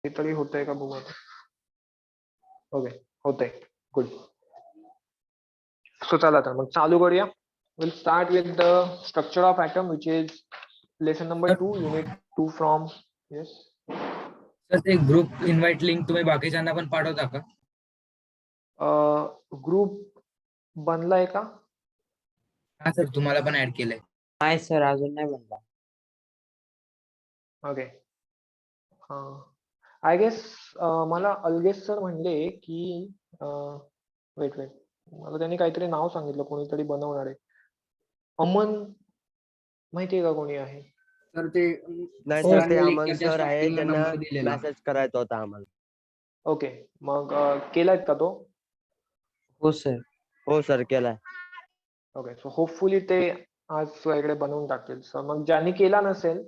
तरी होतंय का बघू आता. ओके, होतंय. गुड. सो चला तर मग चालू करूया. Will start with the structure of atom which is lesson number 2 unit 2 from. Yes sir ते ग्रुप इन्व्हाइट लिंक तुम्ही बाकीच्यांना पण पाठवता का? ग्रुप बनलाय का? हा सर, तुम्हाला पण ऍड केलंय. नाही सर, अजून नाही बनला. ओके. आय गेस मला अलगेश सर म्हणले की वेट वेट मला त्यांनी काहीतरी नाव सांगितलं, कोणीतरी बनवणार आहे. अमन माहितीये का कोणी आहे? तर ते नाही हो, सर, ते आणि अमन त्याच्या सर आहे, starting ला त्यांना number दिलेला. मेसेज करायचा होता आम्हाला. ओके, मग केलायत का तो? हो सर. हो सर, केलाय. ओके, सो होपफुली ते आज इकडे बनवून टाकतील. सो मग ज्यांनी केला नसेल,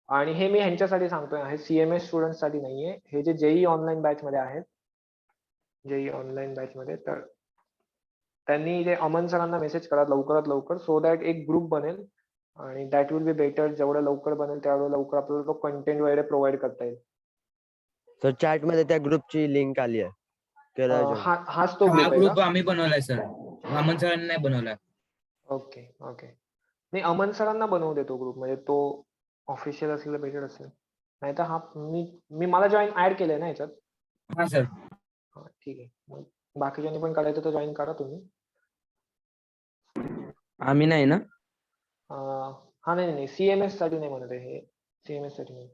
आणि हे मी ह्यांच्यासाठी सांगतोय, हे सीएमएस स्टुडंट साठी नाहीये, हे जे जेई ऑनलाईन बॅच मध्ये आहेत, जेई ऑनलाईन बॅच मध्ये, तर त्यांनी जे अमन सरांना मेसेज करा लवकरात लवकर, सो दॅट एक ग्रुप बनेल आणि दॅट विल बी बेटर. जेवढं लवकर बनेल तेवढं लवकर आपल्याला तो कंटेंट वगैरे प्रोव्हाइड करता येईल. सर चॅट मध्ये त्या ग्रुपची लिंक आली आहे. केलाय join. हाच तो हा ग्रुप आहे ग्रुप का? आम्ही बनवलाय सर, अमन सरांनी नाही बनवलाय. ओके ओके, नाही अमन सरांना बनवू देतो ग्रुप, म्हणजे तो ऑफिशियल असेल बेटर असेल. नाही तर हा मी मला जॉईन ऍड केलंय ना याच्यात. हा सर. हा ठीक आहे, मग बाकीच्यांनी पण करायचं तर जॉईन करा तुम्ही. आम्ही नाही ना. हा नाही सीएमएस साठी नाही म्हणत आहे हे, सीएमएस साठी नाही.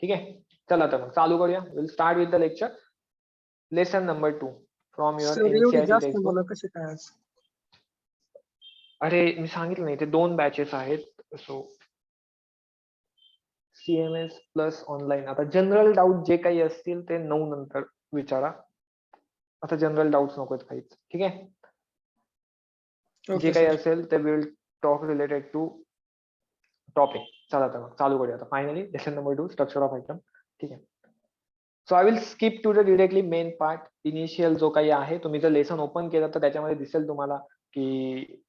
ठीक आहे, चला तर मग चालू करूया. Will start with the lecture. Lesson number 2 from your NCERT textbook. कसे काय? अरे मी सांगितलं नाही, ते 2 बॅचेस आहेत. So CMS plus online. आता जनरल डाऊट जे काही असतील ते 9 नंतर विचारा. आता जनरल डाऊट्स नकोत काहीच. ठीक आहे, जे काही असेल ते will talk related to topic. चला तर मग चालू करूया आता. Finally lesson number 2 structure of atom. ठीक आहे, so I will skip to the directly main part. Initial जो काही आहे, तुम्ही जर लेसन ओपन केलं तर त्याच्यामध्ये दिसेल तुम्हाला की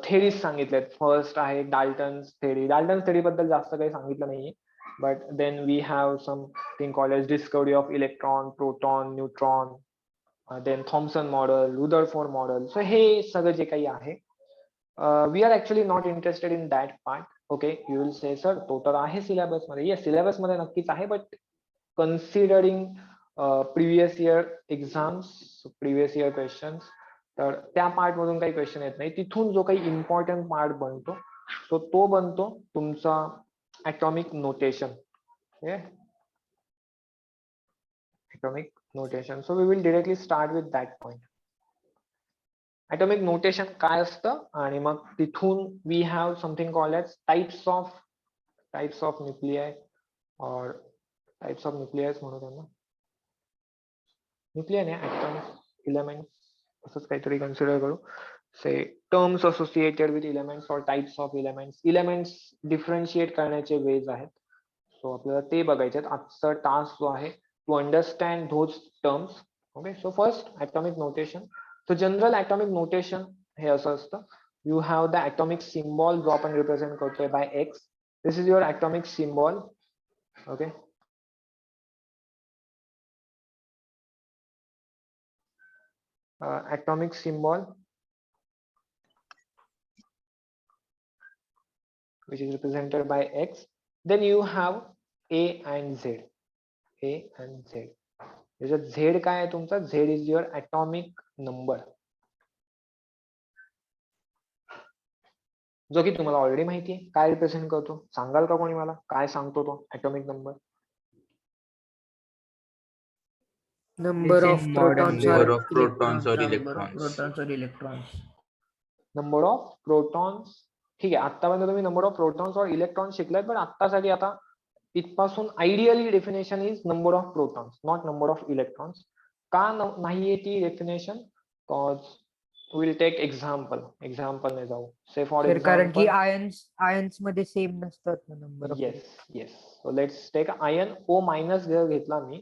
थेरीज सांगितलेत. फर्स्ट आहे डाल्टन्स थेरी. डाल्टन्स थेरी बद्दल जास्त काही सांगितलं नाहीये, but then we have something called as discovery of electron, proton, neutron, then Thomson model, Rutherford model. So हे सगळं जे काही आहे, we are actually not interested in that part. Okay, you will say sir तो तर आहे syllabus मध्ये. Yes, syllabus मध्ये नक्कीच आहे, but considering previous year exams, previous year questions, तर त्या पार्ट मधून काही क्वेश्चन येत नाही. तिथून जो काही इम्पॉर्टंट पार्ट बनतो तो बनतो तुमचा atomic notation. Atomic notation. So we will directly start with that point. Atomic notation काय असतं, आणि मग तिथून we have something called as types of nuclei, और टाइप्स ऑफ न्यूक्लिआयस म्हणू त्यांना. न्यूक्लिआय नाही, ॲटम्स, एलिमेंट्स असंच काहीतरी कन्सिडर करू. Say terms associated with elements और types of elements. Elements differentiate करण्याचे वेज आहेत, सो आपल्याला ते बघायचे आहेत. आजचा टास्क जो आहे to understand those terms. Okay, so first atomic notation. So general atomic notation हे असं असतं. You have the atomic symbol जो आपण रिप्रेझेंट करतोय by x. This is your atomic symbol. Okay, atomic symbol which is represented by X. Then you have A and Z. A and Z. त्याच्यात Z काय आहे तुमचा? Z is your atomic number, जो की तुम्हाला already माहिती आहे. काय रिप्रेझेंट करतो सांगाल का कोणी मला? काय सांगतो तो atomic number? Number of protons or electrons. Number of protons. ठीक आहे, आतापर्यंत तुम्ही नंबर ऑफ प्रोटॉन्स और इलेक्ट्रॉन शिकलाय, पण आत्तासाठी आता इथपासून ideally definition is number of protons, not number of electrons. का नाहीये ती definition? Cause will take example ने जाऊ. से फॉर कारण की एक्झाम्पल आयन्स मध्ये सेम नसतात ना number of. Yes. So let's take ion O minus जर घेतला मी,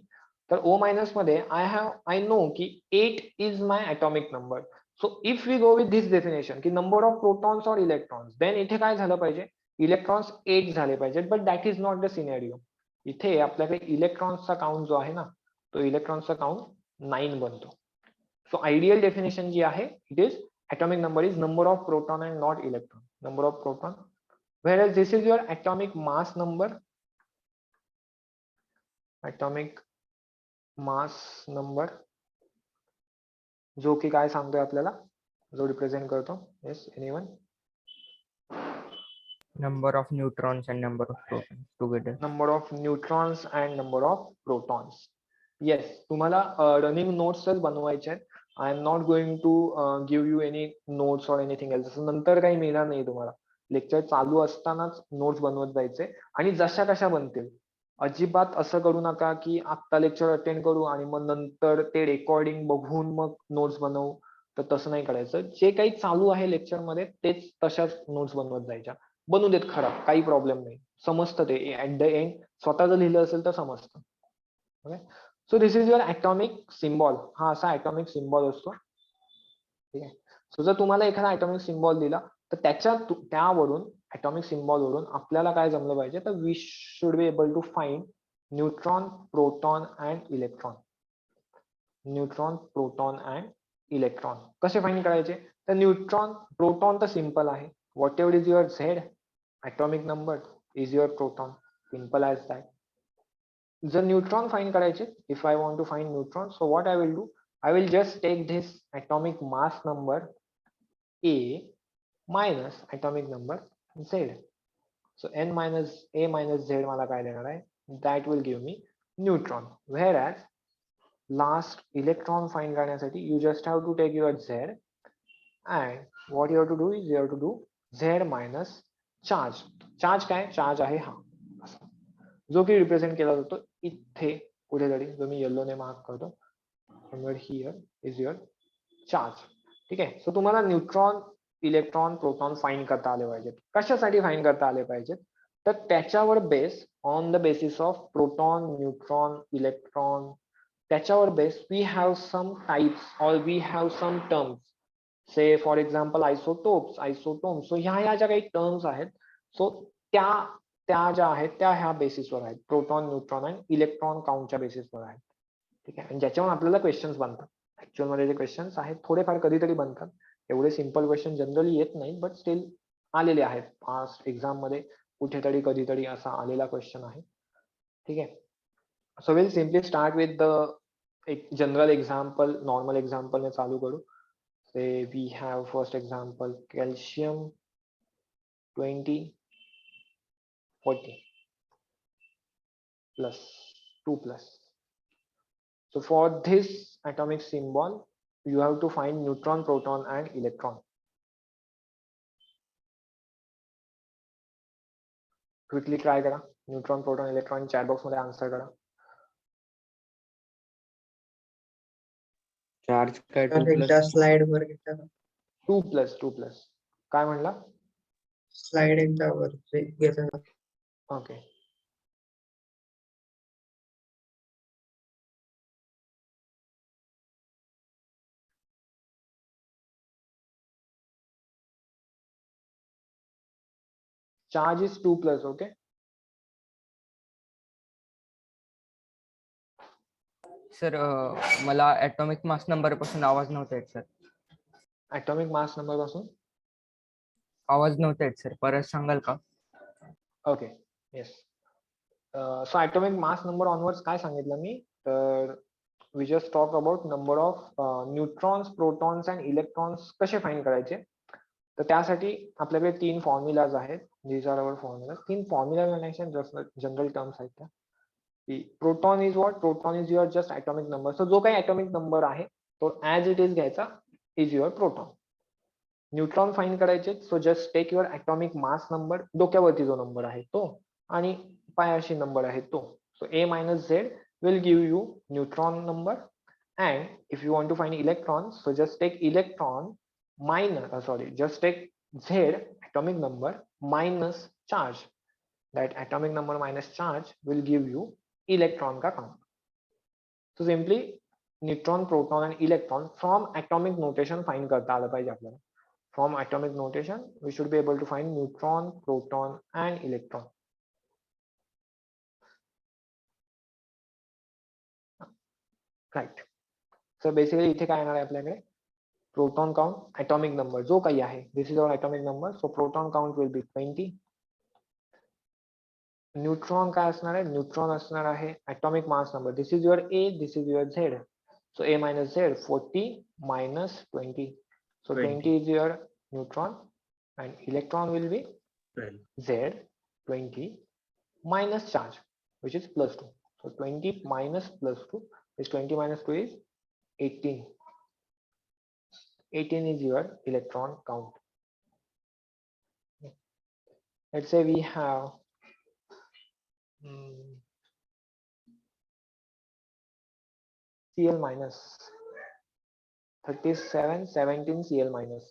तर O मायनस मध्ये आय नो की 8 is my atomic number. So if we go with this definition की नंबर ऑफ प्रोटॉन्स और इलेक्ट्रॉन्स, देन इथे काय झालं पाहिजे? इलेक्ट्रॉन्स 8 झाले पाहिजेत, but that is not the scenario. इथे आपल्याकडे इलेक्ट्रॉन्सचा काउंट जो आहे ना, तो इलेक्ट्रॉन्सचा काउंट 9 बनतो. सो आयडियल डेफिनेशन जी आहे, it is atomic number is number of proton and not electron, number of proton, whereas this is your atomic mass number. atomic mass number जो की काय सांगतोय आपल्याला, जो रिप्रेझेंट करतो. Yes, anyone? Number of neutrons and number of protons together. number of neutrons and number of protons. Yes, तुम्हाला running नोट्सच बनवायचे आहेत. I am not going to give you any notes or anything else. नंतर काही मिळणार नाही तुम्हाला. Lecture चालू असतानाच नोट्स बनवत जायचे, आणि जशा कशा बनतील. अजिबात असं करू नका की आत्ता लेक्चर अटेंड करू आणि मग नंतर ते रेकॉर्डिंग बघून मग नोट्स बनवू. तर तसं नाही करायचं. जे काही चालू आहे लेक्चर मध्ये तेच तशाच नोट्स बनवत जायच्या. बनवू देत खराब, काही प्रॉब्लेम नाही. समजतं ते ऍट द एंड. स्वतः जर लिहिलं असेल तर समजतं. Okay, so this is your atomic symbol. हा असा ॲटॉमिक सिम्बॉल असतो. ठीक आहे. सो जर तुम्हाला एखादा ॲटॉमिक सिम्बॉल दिला तर त्यावरून ॲटॉमिक सिम्बॉल वरून आपल्याला काय जमलं पाहिजे, तर we should be able to find neutron, proton and electron. Neutron, proton and electron कसे फाइंड करायचे. तर न्यूट्रॉन, प्रोटॉन तर सिम्पल आहे. Whatever is your Z atomic number is your proton, simple as that. जर neutron find करायचे, if I want to find neutron, so what I will do, I will just take this atomic mass number A minus atomic number Z. So n minus A minus Z मला काय देणार आहे, that will give me neutron. Whereas last electron find करण्यासाठी you just have to take your Z, and what you have to do is you have to do Z minus charge. Charge काय, charge आहे हा असा, जो की represent केला जातो इथे कुठेतरी, जो मी येल्लोने मार्क करतो. Here is your charge. ठीक आहे. सो तुम्हाला न्यूट्रॉन, इलेक्ट्रॉन, प्रोटॉन फाइंड करता आले पाहिजेत. कशासाठी फाइंड करता आले पाहिजेत, तर त्याच्यावर base, on the basis of proton, neutron, electron, त्याच्यावर base we have some types or we have some terms. Say for example isotopes, isotone. So ह्या ज्या काही टर्म्स आहेत, सो त्या ज्या आहेत त्या ह्या बेसिसवर आहेत. प्रोटॉन, न्यूट्रॉन आणि इलेक्ट्रॉन काउंटच्या बेसिसवर आहेत. ठीक आहे. आणि ज्याच्यावर आपल्याला क्वेश्चन्स बनतात. ऍक्च्युअल मध्ये जे क्वेश्चन्स आहेत थोडेफार कधीतरी बनतात. एवढे सिम्पल क्वेश्चन जनरली येत नाहीत, बट स्टील आलेले आहेत. पास्ट एक्झाम मध्ये कुठेतरी कधीतरी असा आलेला क्वेश्चन आहे. ठीक आहे. So will simply start with the एक जनरल एक्झाम्पल, नॉर्मल एक्झाम्पल ने चालू करू. Say we have first example calcium 20 40 plus 2 plus. So for this atomic symbol you have to find neutron, proton and electron. Quickly try करा. neutron, proton, electron chat box मध्ये answer करा. Charge काय 2 एकदा plus slide वर घेता का? 2 plus 2 plus काय म्हणला. स्लाइड एकदा वर घेता का? Okay. charge is 2 plus. okay. Sir मला ऍटॉमिक मास नंबर पासून आवाज नव्हता येत सर. atomic mass number पासून आवाज नव्हता येत सर, परत सांगाल का? Okay. Yes. So atomic mass number onwards काय सांगितलं मी, तर we just talk about number of neutrons, protons and electrons कसे फाइंड करायचे. तर त्यासाठी आपल्याकडे 3 फॉर्म्युलाज आहेत. these are our formulas. 3 formula general terms आहेत त्या. Proton is what, proton is your just atomic number. So जो काही atomic नंबर आहे तो ऍज इट इज घ्यायचा, is your proton. Neutron find करायचे, so just take your atomic mass number, डोक्यावरती जो नंबर आहे तो, आणि पायाशी नंबर आहे तो. So A minus Z will give you neutron number. And if you want to find electrons, so just take electron minus, just take Z atomic number minus charge. That atomic number minus charge will give you electron का count. So simply neutron, proton and electron from atomic notation find करता आलं पाहिजे आपल्याला. From atomic notation we should be able to find neutron, proton and electron. Right. So basically इथे काय येणार आहे आपल्याकडे, प्रोटॉन काउंट ऍटॉमिक नंबर जो काही आहे, this is our atomic number. So proton count will be 20. Neutron काय असणार आहे, न्यूट्रॉन असणार आहे atomic mass number. This is your A, this is your Z. So A minus Z, 40 minus 20. So 20 is your neutron and electron will be 12. Z 20 minus charge, which is plus 2. So 20 minus plus 2 is 20 minus 2 is 18. 18 is your electron count. Let's say we have Cl minus 37, 17 Cl minus.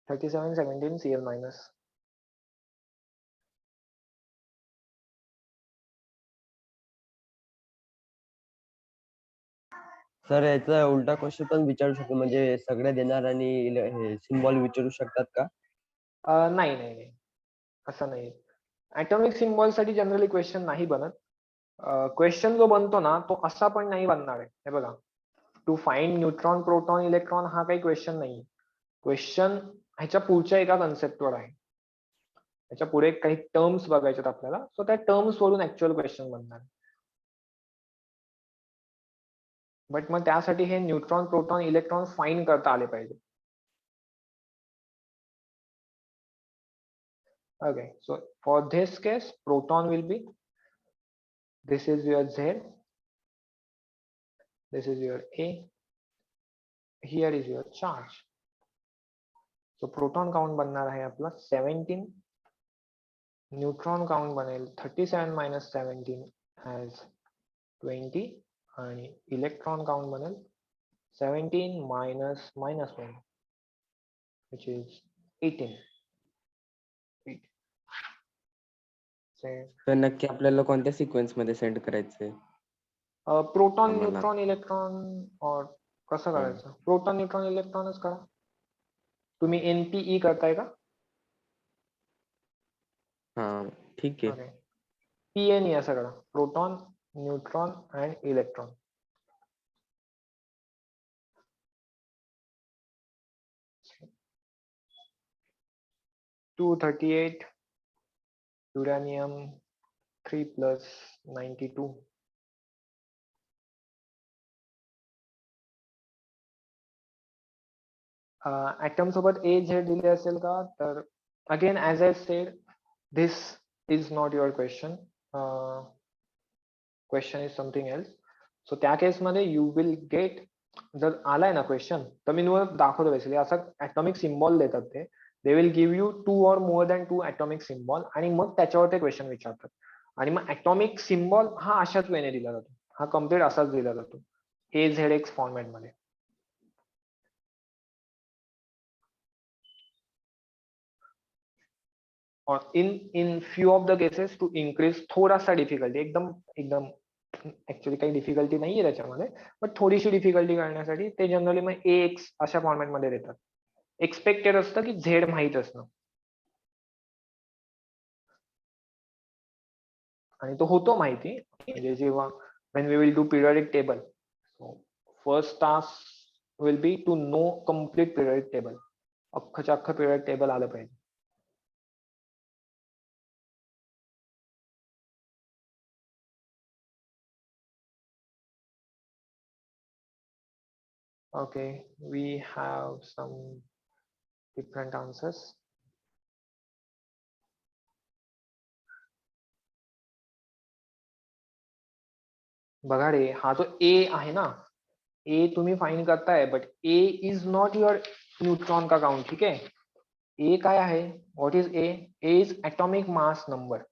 Thirty-seven, 17 Cl minus. Sir याचा उलटा question पण विचारू शकतो, म्हणजे सगळे देणार आणि हे सिम्बॉल विचारू शकतात का? नाही नाही नाही, असं नाही. ऍटॉमिक सिम्बॉल साठी जनरली क्वेश्चन नाही बनत. क्वेश्चन जो बनतो ना तो असा पण नाही बनणार आहे. हे बघा, to find neutron, proton, electron हा काही क्वेश्चन नाही. क्वेश्चन ह्याच्या पुढच्या एका कन्सेप्टवर आहे. ह्याच्या पुढे काही टर्म्स बघायच्यात आपल्याला. सो त्या टर्म्स वरून ऍक्च्युअल क्वेश्चन बनणार. बट मग त्यासाठी हे न्यूट्रॉन, प्रोटॉन, इलेक्ट्रॉन फाइंड करता आले पाहिजे. Okay, so for this case, proton will be, this is your Z, this is your A, here is your charge. So proton count बनणार आहे आपला 17, neutron count बनेल 37 minus 17 as 20 आणि electron count बनेल 17 minus minus 1 which is 18. तर नक्की आपल्याला कोणत्या सिक्वेन्स मध्ये सेंड करायचंय? प्रोटॉन, आम्हाला. न्यूट्रॉन, इलेक्ट्रॉन और कसं करायचं? प्रोटॉन, न्यूट्रॉन, इलेक्ट्रॉनच करा. तुम्ही NPE करताय का? हा ठीक आहे. PNE असं करा, proton, neutron and electron. $238 uranium 3 plus 92. Atom सोबत A Z दिले असेल का? तर again as I said, this is not your question. Question is something else. So त्या केसमध्ये यू विल गेट, जर आलाय ना क्वेश्चन तर मी तुम्हाला दाखवतो. बेसिकली असं ऍटॉमिक सिम्बॉल देतात ते. They will give you 2 or more than 2 atomic symbol आणि मग त्याच्यावर ते क्वेश्चन विचारतात. आणि मग ऍटॉमिक सिम्बॉल हा अशाच वेने दिला जातो. हा कम्प्लीट असाच दिला जातो AZX फॉर्मॅट मध्ये. और in few of the cases to increase थोडासा डिफिकल्टी, एकदम ऍक्च्युअली काही डिफिकल्टी नाहीये त्याच्यामध्ये, बट थोडीशी डिफिकल्टी करण्यासाठी ते जनरली मग AX अशा फॉर्मॅट मध्ये देतात. एक्सपेक्टेड असतं की झेड माहित असणं, आणि तो होतो माहिती. म्हणजे जेव्हा when we will do periodic table, so first task will be to know complete periodic table. अख्खच्या अख्खं periodic table आलं पाहिजे. Okay, we have some different answers. बघा रे, हा जो A आहे ना, A तुम्ही फाइंड करताय, but A is not your neutron का काउंट. ठीक आहे, A काय आहे? What is A? A is atomic mass number.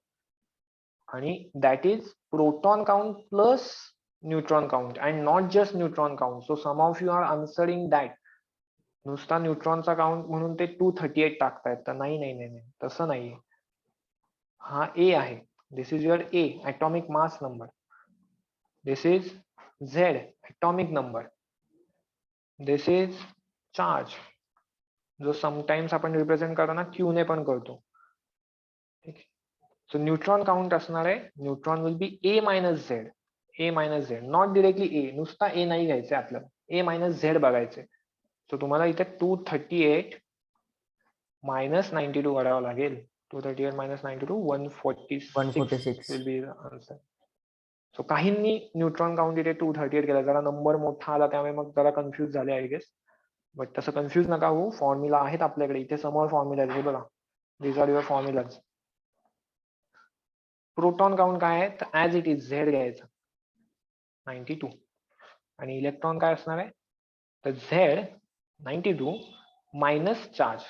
आणि that is proton count plus neutron count and not just neutron count. So some of you are answering that नुसता न्यूट्रॉनचा count म्हणून ते 238 टाकतायत. तर नाही नाही नाही नाही, तसं नाहीये. हा ए आहे. This is your A atomic mass number. This is Z atomic number. This is charge जो समटाइम्स आपण रिप्रेझेंट करताना क्यू ने पण करतो. ठीक आहे. सो न्यूट्रॉन काउंट असणार आहे, neutron will be A minus Z. A minus Z, not directly A, नुसता ए नाही घ्यायचंय आपल्याला, ए मायनस झेड बघायचंय. सो तुम्हाला इथे 238 मायनस 92 काढावं लागेल. 238 minus 92 146 146. will be the answer. So काहींनी न्यूट्रॉन काउंट इथे 238 केला, जरा नंबर मोठा आला त्यामुळे मग जरा कन्फ्युज झाले आय गेस. बट तसं कन्फ्युज नका होऊ, फॉर्म्युला आहेत आपल्याकडे, इथे समोर फॉर्म्युला आहे बघा. These are your formulas. Proton count काय आहे तर ऍज इट इज झेड घ्यायचं 92 आणि इलेक्ट्रॉन काय असणार आहे तर Z 92 minus charge.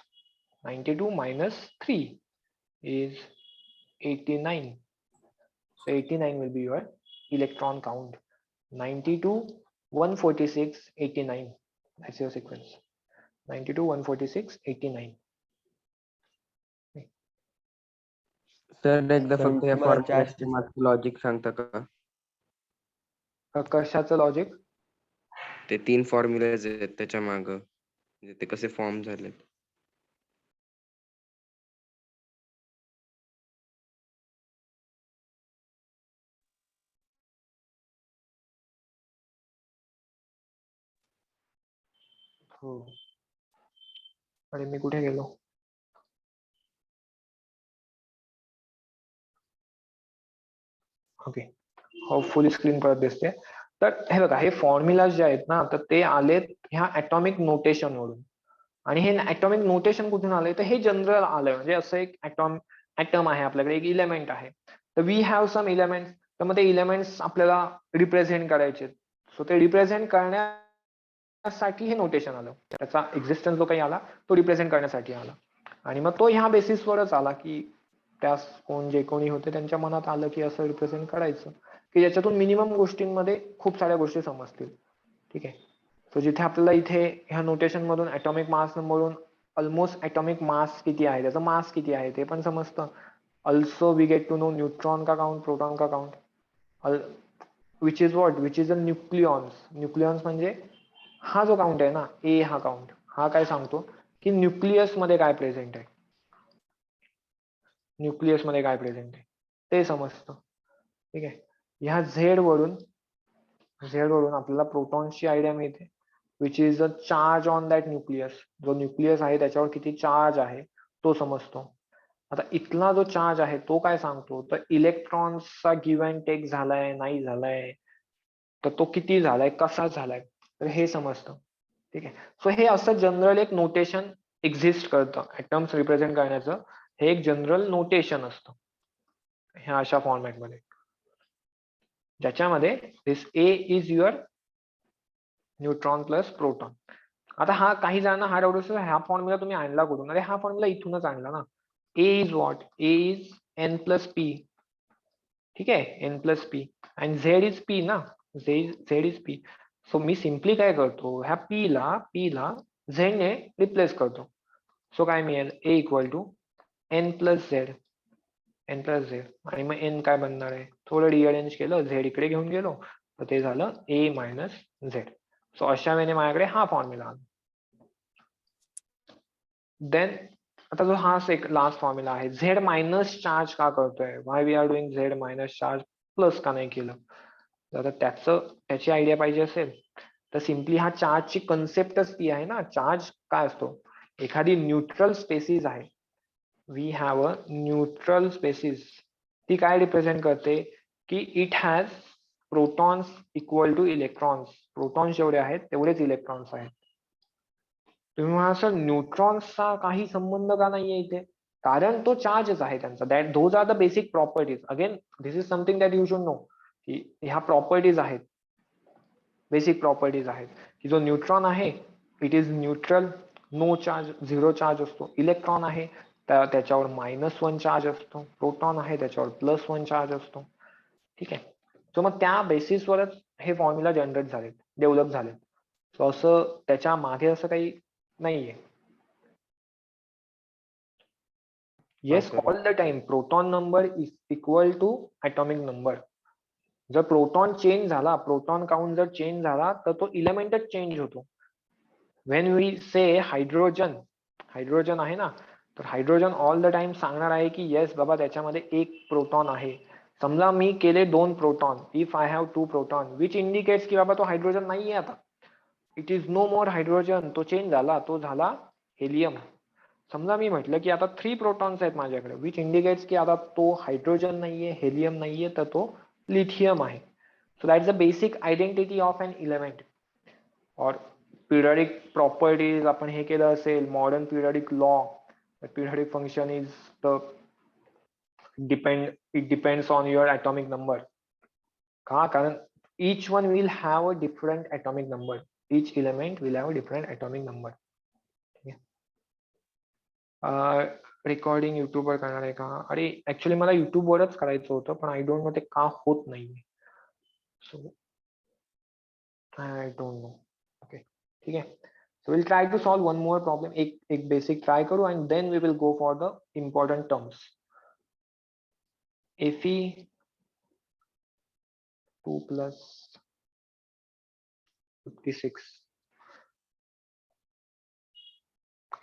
92 minus 3 is 89. So 89 will be your electron count. 92, 146, 89. That's your sequence. 92, 146, 89. Sir एकदा Sir, फक्त या मला charge चे फॉर्म्युला लॉजिक सांगता का? कशाचं लॉजिक? ते 3 फॉर्म्युलाज आहेत त्याच्या माग म्हणजे ते कसे फॉर्म झालेत. हो. आणि मी कुठे गेलो? ओके, फुल स्क्रीन परत दिसते. तर हे बघा, हे फॉर्म्युला जे आहेत ना तर ते आलेत ह्या ऍटॉमिक नोटेशन वरून. आणि हे ऍटॉमिक नोटेशन कुठून आलंय तर हे जनरल आलंय. म्हणजे असं एक ऍटम आहे आपल्याकडे, एक इलेमेंट आहे. तर वी हॅव सम इलेमेंट, तर मग ते इलेमेंट्स आपल्याला रिप्रेझेंट करायचे. सो ते रिप्रेझेंट करण्यासाठी हे नोटेशन आलं. त्याचा एक्झिस्टन्स जो काही आला तो रिप्रेझेंट करण्यासाठी आला. आणि मग तो ह्या बेसिसवरच आला की त्या जे कोणी होते त्यांच्या मनात आलं की असं रिप्रेझेंट करायचं की ज्याच्यातून मिनिमम गोष्टींमध्ये खूप साऱ्या गोष्टी समजतील. ठीक आहे. सो जिथे आपल्याला इथे ह्या नोटेशन मधून ऍटॉमिक मास नंबरवरून ऑलमोस्ट ऍटॉमिक मास किती आहे, त्याचं मास किती आहे ते पण समजतं. Also we get to know neutron का काउंट, प्रोटॉन का count, which is what, which is a nucleons. Nucleons म्हणजे हा जो काउंट आहे ना, ए हा काउंट, हा काय सांगतो की न्यूक्लियस मध्ये काय प्रेझेंट आहे, न्यूक्लियस मध्ये काय प्रेझेंट आहे ते समजतं. ठीक आहे. ह्या झेड वरून आपल्याला प्रोटॉन्सची आयडिया मिळते, which is a charge on that nucleus. जो न्यूक्लियस आहे त्याच्यावर किती चार्ज आहे तो समजतो. आता इथला जो चार्ज आहे तो काय सांगतो तर इलेक्ट्रॉन्सचा गिव्ह अँड टेक झालाय नाही झालाय, तर तो किती झालाय, कसा झालाय, तर हे समजतं. ठीक आहे. सो हे असं जनरल एक नोटेशन एक्झिस्ट करतं ऍटम्स रिप्रेझेंट करण्याचं. हे एक जनरल नोटेशन असतं ह्या अशा फॉर्मॅटमध्ये, ज्याच्यामध्ये this A is your neutron plus proton. आता हा काही जणांना हा डाऊट असतो, हा फॉर्म्युला तुम्ही आणला कुठून? अरे हा फॉर्म्युला इथूनच आणला ना. A is what, A is N plus P. ठीक आहे, N plus P and Z is P ना, झेड इज पी. सो मी सिम्पली काय करतो, ह्या पी ला झेड ने रिप्लेस करतो. सो काय मिळेल, A equal to N plus Z, N plus Z. आणि मग एन काय बनणार आहे, थोडं रिअरेंज केलं, झेड इकडे घेऊन गेलो तर ते झालं ए मायनस झेड. सो अशा वेळेने माझ्याकडे हा फॉर्म्युला आला. देन आता जो हा एक लास्ट फॉर्म्युला आहे, झेड मायनस चार्ज का करतोय, why we are doing Z minus charge plus का नाही केलं. तर त्याची आयडिया पाहिजे असेल तर सिम्पली हा चार्जची कन्सेप्टच ती आहे ना. चार्ज काय असतो, एखादी न्यूट्रल स्पेसिस आहे, we have a neutral species, ती काय रिप्रेझेंट करते की it has protons equal to electrons. Protons जेवढे आहेत तेवढेच इलेक्ट्रॉन्स आहेत. तुम्ही म्हणा सर न्यूट्रॉन्सचा काही संबंध का नाहीये इथे, कारण तो चार्जच आहे त्यांचा. That those are the basic properties. Again this is something that you should know की ह्या प्रॉपर्टीज आहेत, बेसिक प्रॉपर्टीज आहेत की जो न्यूट्रॉन आहे it is neutral, no charge, zero charge असतो. इलेक्ट्रॉन आहे त्याच्यावर -1 चार्ज असतो, प्रोटॉन आहे त्याच्यावर +1 चार्ज असतो. ठीक आहे. सो मग त्या बेसिसवरच हे फॉर्म्युला जनरेट झालेत, डेव्हलप झालेत. सो असं त्याच्या मागे असं काही नाहीये. Yes, sir. All the time proton number is equal to atomic number. जर प्रोटॉन चेंज झाला, प्रोटॉन काउंट जर चेंज झाला तर तो इलेमेंटच चेंज होतो. When we say hydrogen, hydrogen आहे ना, तर हायड्रोजन ऑल द टाइम सांगणार आहे की येस बाबा त्याच्यामध्ये 1 प्रोटॉन आहे. समजा मी केले 2 proton, if I have 2 proton which indicates की बाबा तो हायड्रोजन नाहीये आता, it is no more hydrogen, तो चेंज झाला, तो झाला हेलियम. समजा मी म्हटलं की आता 3 प्रोटॉन्स आहेत माझ्याकडे, विच इंडिकेट्स की आता तो हायड्रोजन नाहीये, हेलियम नाहीये, तर तो लिथियम आहे. So that is the basic identity of an element. और पिरियडिक प्रॉपर्टीज आपण हे केलं असेल, modern periodic law, periodic function is the it depends on your atomic number. का? कारण each one will have a different atomic number. Each element will have a different atomic number. Recording YouTube वर करणार आहे का? अरे actually मला YouTube वरच करायचं होतं, पण आय डोंट नो ते का होत नाहीये. So I don't know. Okay, ठीक आहे. So we'll try to solve one more problem. एक बेसिक ट्राय करू and then we will go for the important terms. Fe 2 plus 56.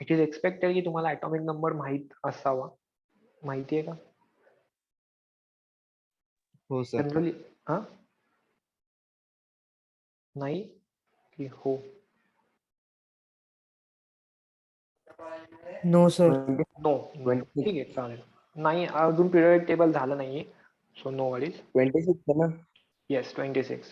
It is expected की तुम्हाला atomic number माहित असावा. माहिती आहे का? हो सर. जनरली हा नाही की हो? No sir. नो. ठीक आहे, चालेल. नाही, अजून पिरियड टेबल झालं नाहीये, सो नो वरीज. 26 आहे ना. येस, 26.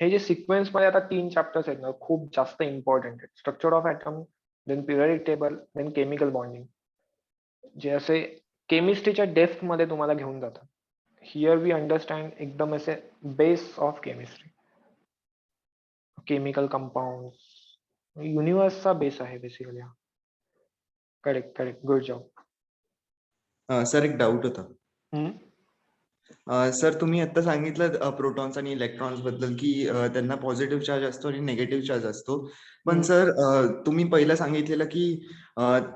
हे जे सिक्वेन्स मध्ये आता 3 चॅप्टर्स आहेत ना, खूप जास्त इम्पॉर्टंट आहेत. Structure of atom, then periodic table, then chemical bonding, जे असे केमिस्ट्रीच्या डेप्थ मध्ये तुम्हाला घेऊन जातात. हिअर वी अंडरस्टँड एकदम असे base of chemistry, chemical compound, युनिव्हर्सचा बेस आहे basically. Correct correct, good job. Sir एक डाऊट होता. सर तुम्ही आता सांगितलं प्रोटॉन्स आणि इलेक्ट्रॉन्स बद्दल की त्यांना पॉझिटिव्ह चार्ज असतो आणि निगेटिव्ह चार्ज असतो. पण सर तुम्ही पहिलं सांगितलेलं की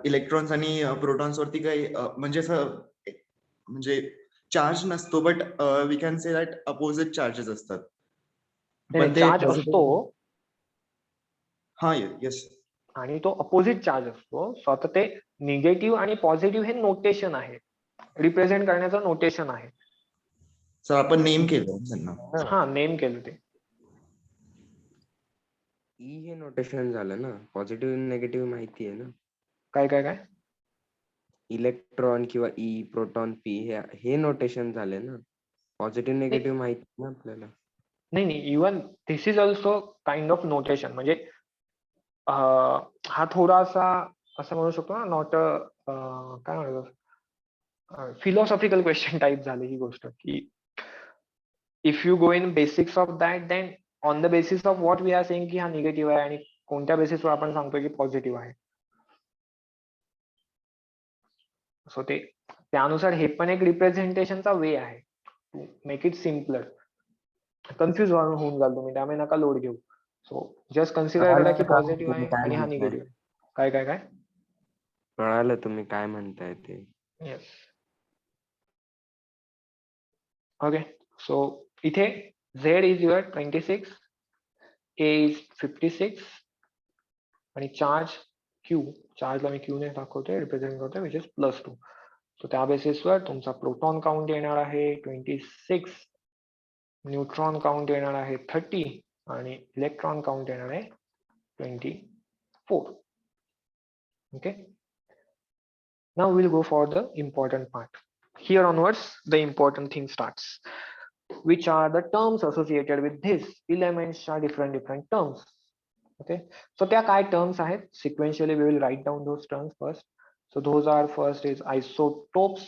इलेक्ट्रॉन्स आणि प्रोटॉन्स वरती काही म्हणजे असं म्हणजे चार्ज नसतो, but we can say that opposite charges असतात. पण ते चार्ज असतो हा येस, आणि तो अपोजिट चार्ज असतो. सो आता ते निगेटिव्ह आणि पॉझिटिव्ह हे नोटेशन आहे, रिप्रेझेंट करण्याचं नोटेशन आहे. सर आपण नेम केलं त्यांना. हा, नेम केलं ते. ई हे नोटेशन झालं ना, पॉझिटिव्ह नेगेटिव्ह माहिती आहे ना. काय काय काय? इलेक्ट्रॉन किंवा ई, प्रोटॉन, पी हे नोटेशन झाले ना. पॉझिटिव्ह नेगेटिव्ह माहिती ना आपल्याला. नाही, even this is also kind of notation. म्हणजे हा थोडासा असं म्हणू शकतो ना, नॉट काय म्हणतो, फिलॉसॉफिकल क्वेश्चन टाइप झाली ही गोष्ट, की if you go in basics of that, then on the basis of what we are saying की हा निगेटिव्ह आहे, आणि कोणत्या बेसिसवर आपण सांगतोय की पॉझिटिव्ह आहे. सो ते त्यानुसार हे पण एक रिप्रेझेंटेशनचा वे आहे, to make it simpler. Confuse होऊन जाल तुम्ही, त्यामुळे नका लोड घेऊ. सो जस्ट कन्सिडर करा की पॉझिटिव्ह आहे आणि हा निगेटिव्ह आहे. काय काय काय? कळालं तुम्ही काय म्हणताय ते. येस. ओके, सो इथे Z is your 26, A is 56, आणि चार्ज Q, चार्जला मी Q ने दाखवतोय, रिप्रेझेंट करतोय, विच इज +2. सो त्या बेसिसवर तुमचा प्रोटॉन काउंट येणार आहे 26, न्यूट्रॉन काउंट येणार आहे 30, आणि इलेक्ट्रॉन काउंट येणार आहे 24. Okay, now we'll go for the important part. Here onwards the important thing starts. Which are the terms associated with this? Elements are different terms. Okay, so त्या काय terms आहेत? Sequentially we will write down those terms first. So those are, first is isotopes,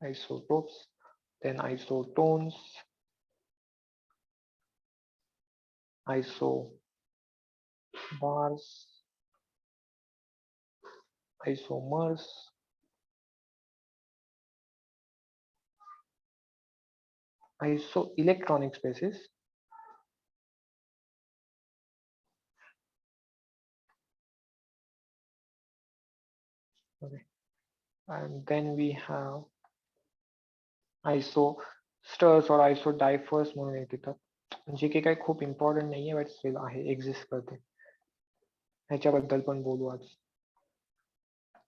isotopes, then isotones, isobars, isomers, isoelectronic spaces, okay, and then we have isosters or isodiphers म्हणून एक येतात, जे की काही खूप इम्पॉर्टंट नाहीये but still आहे, exist करते. ह्याच्याबद्दल पण बोलू आज,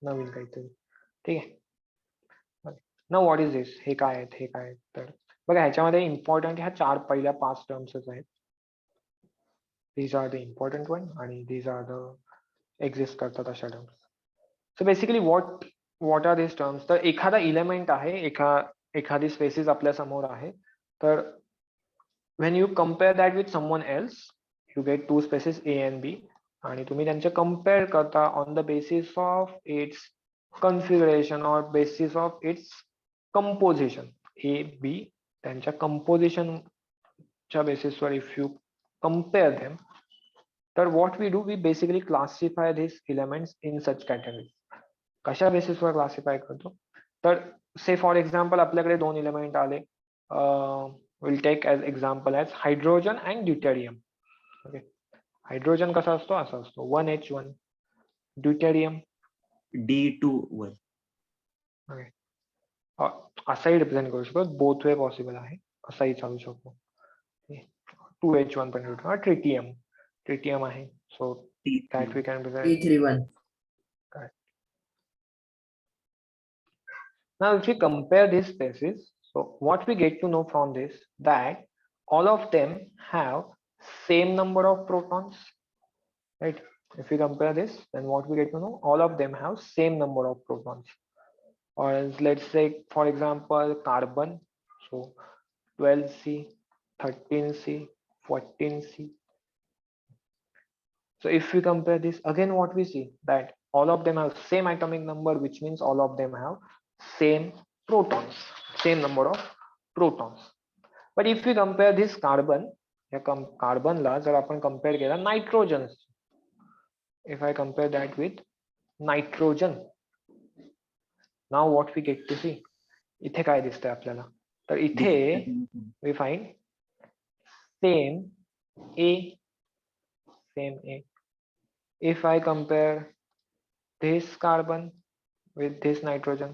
नवीन काहीतरी. ठीक आहे. ना व्हॉट इज दिस, हे काय आहेत, हे काय आहेत. तर बघा ह्याच्यामध्ये इम्पॉर्टंट ह्या पहिल्या 5 टर्म्सच आहेत. These are the important one आणि दीज आर द एक्झिस्ट करतात अशा terms. So basically what are this terms, तर एखादा इलेमेंट आहे, एखादी स्पेसिस आपल्या समोर आहे, तर when you compare that with someone else you get two spaces A and B आणि तुम्ही त्यांचे compare करता on the basis of its configuration or basis of its composition. A, B त्यांच्या composition च्या basis वर if you compare them, तर what we do, we basically classify these elements in such categories. कशा basis वर classify करतो, तर say for example आपल्याकडे 2 element आले, we'll take as example as hydrogen and deuterium. Okay, hydrogen कसा असतो, असा असतो 1H1, deuterium D21. okay. असाही रिप्रेझेंट करू शकतो, बोथ वे पॉसिबल आहे, असाही चालू शकतो. 2H1 पण ट्रिटियम आहे, so that we can present. T31. Now if we compare these spaces, so what we get to know from this, that all of them have same number of protons, right? If we compare this, then what we get to know, all of them have same number of protons. Or else let's say for example carbon, so 12C, 13C, 14C. So if we compare this again, what we see, that all of them have same atomic number, which means all of them have same protons, same number of protons. But if we compare this carbon, या carbon ला जर आपण compare केला nitrogen, if I compare that with nitrogen, now what we get to see, इथे काय दिसतंय आपल्याला, तर इथे we find same A. If I compare this carbon with this nitrogen,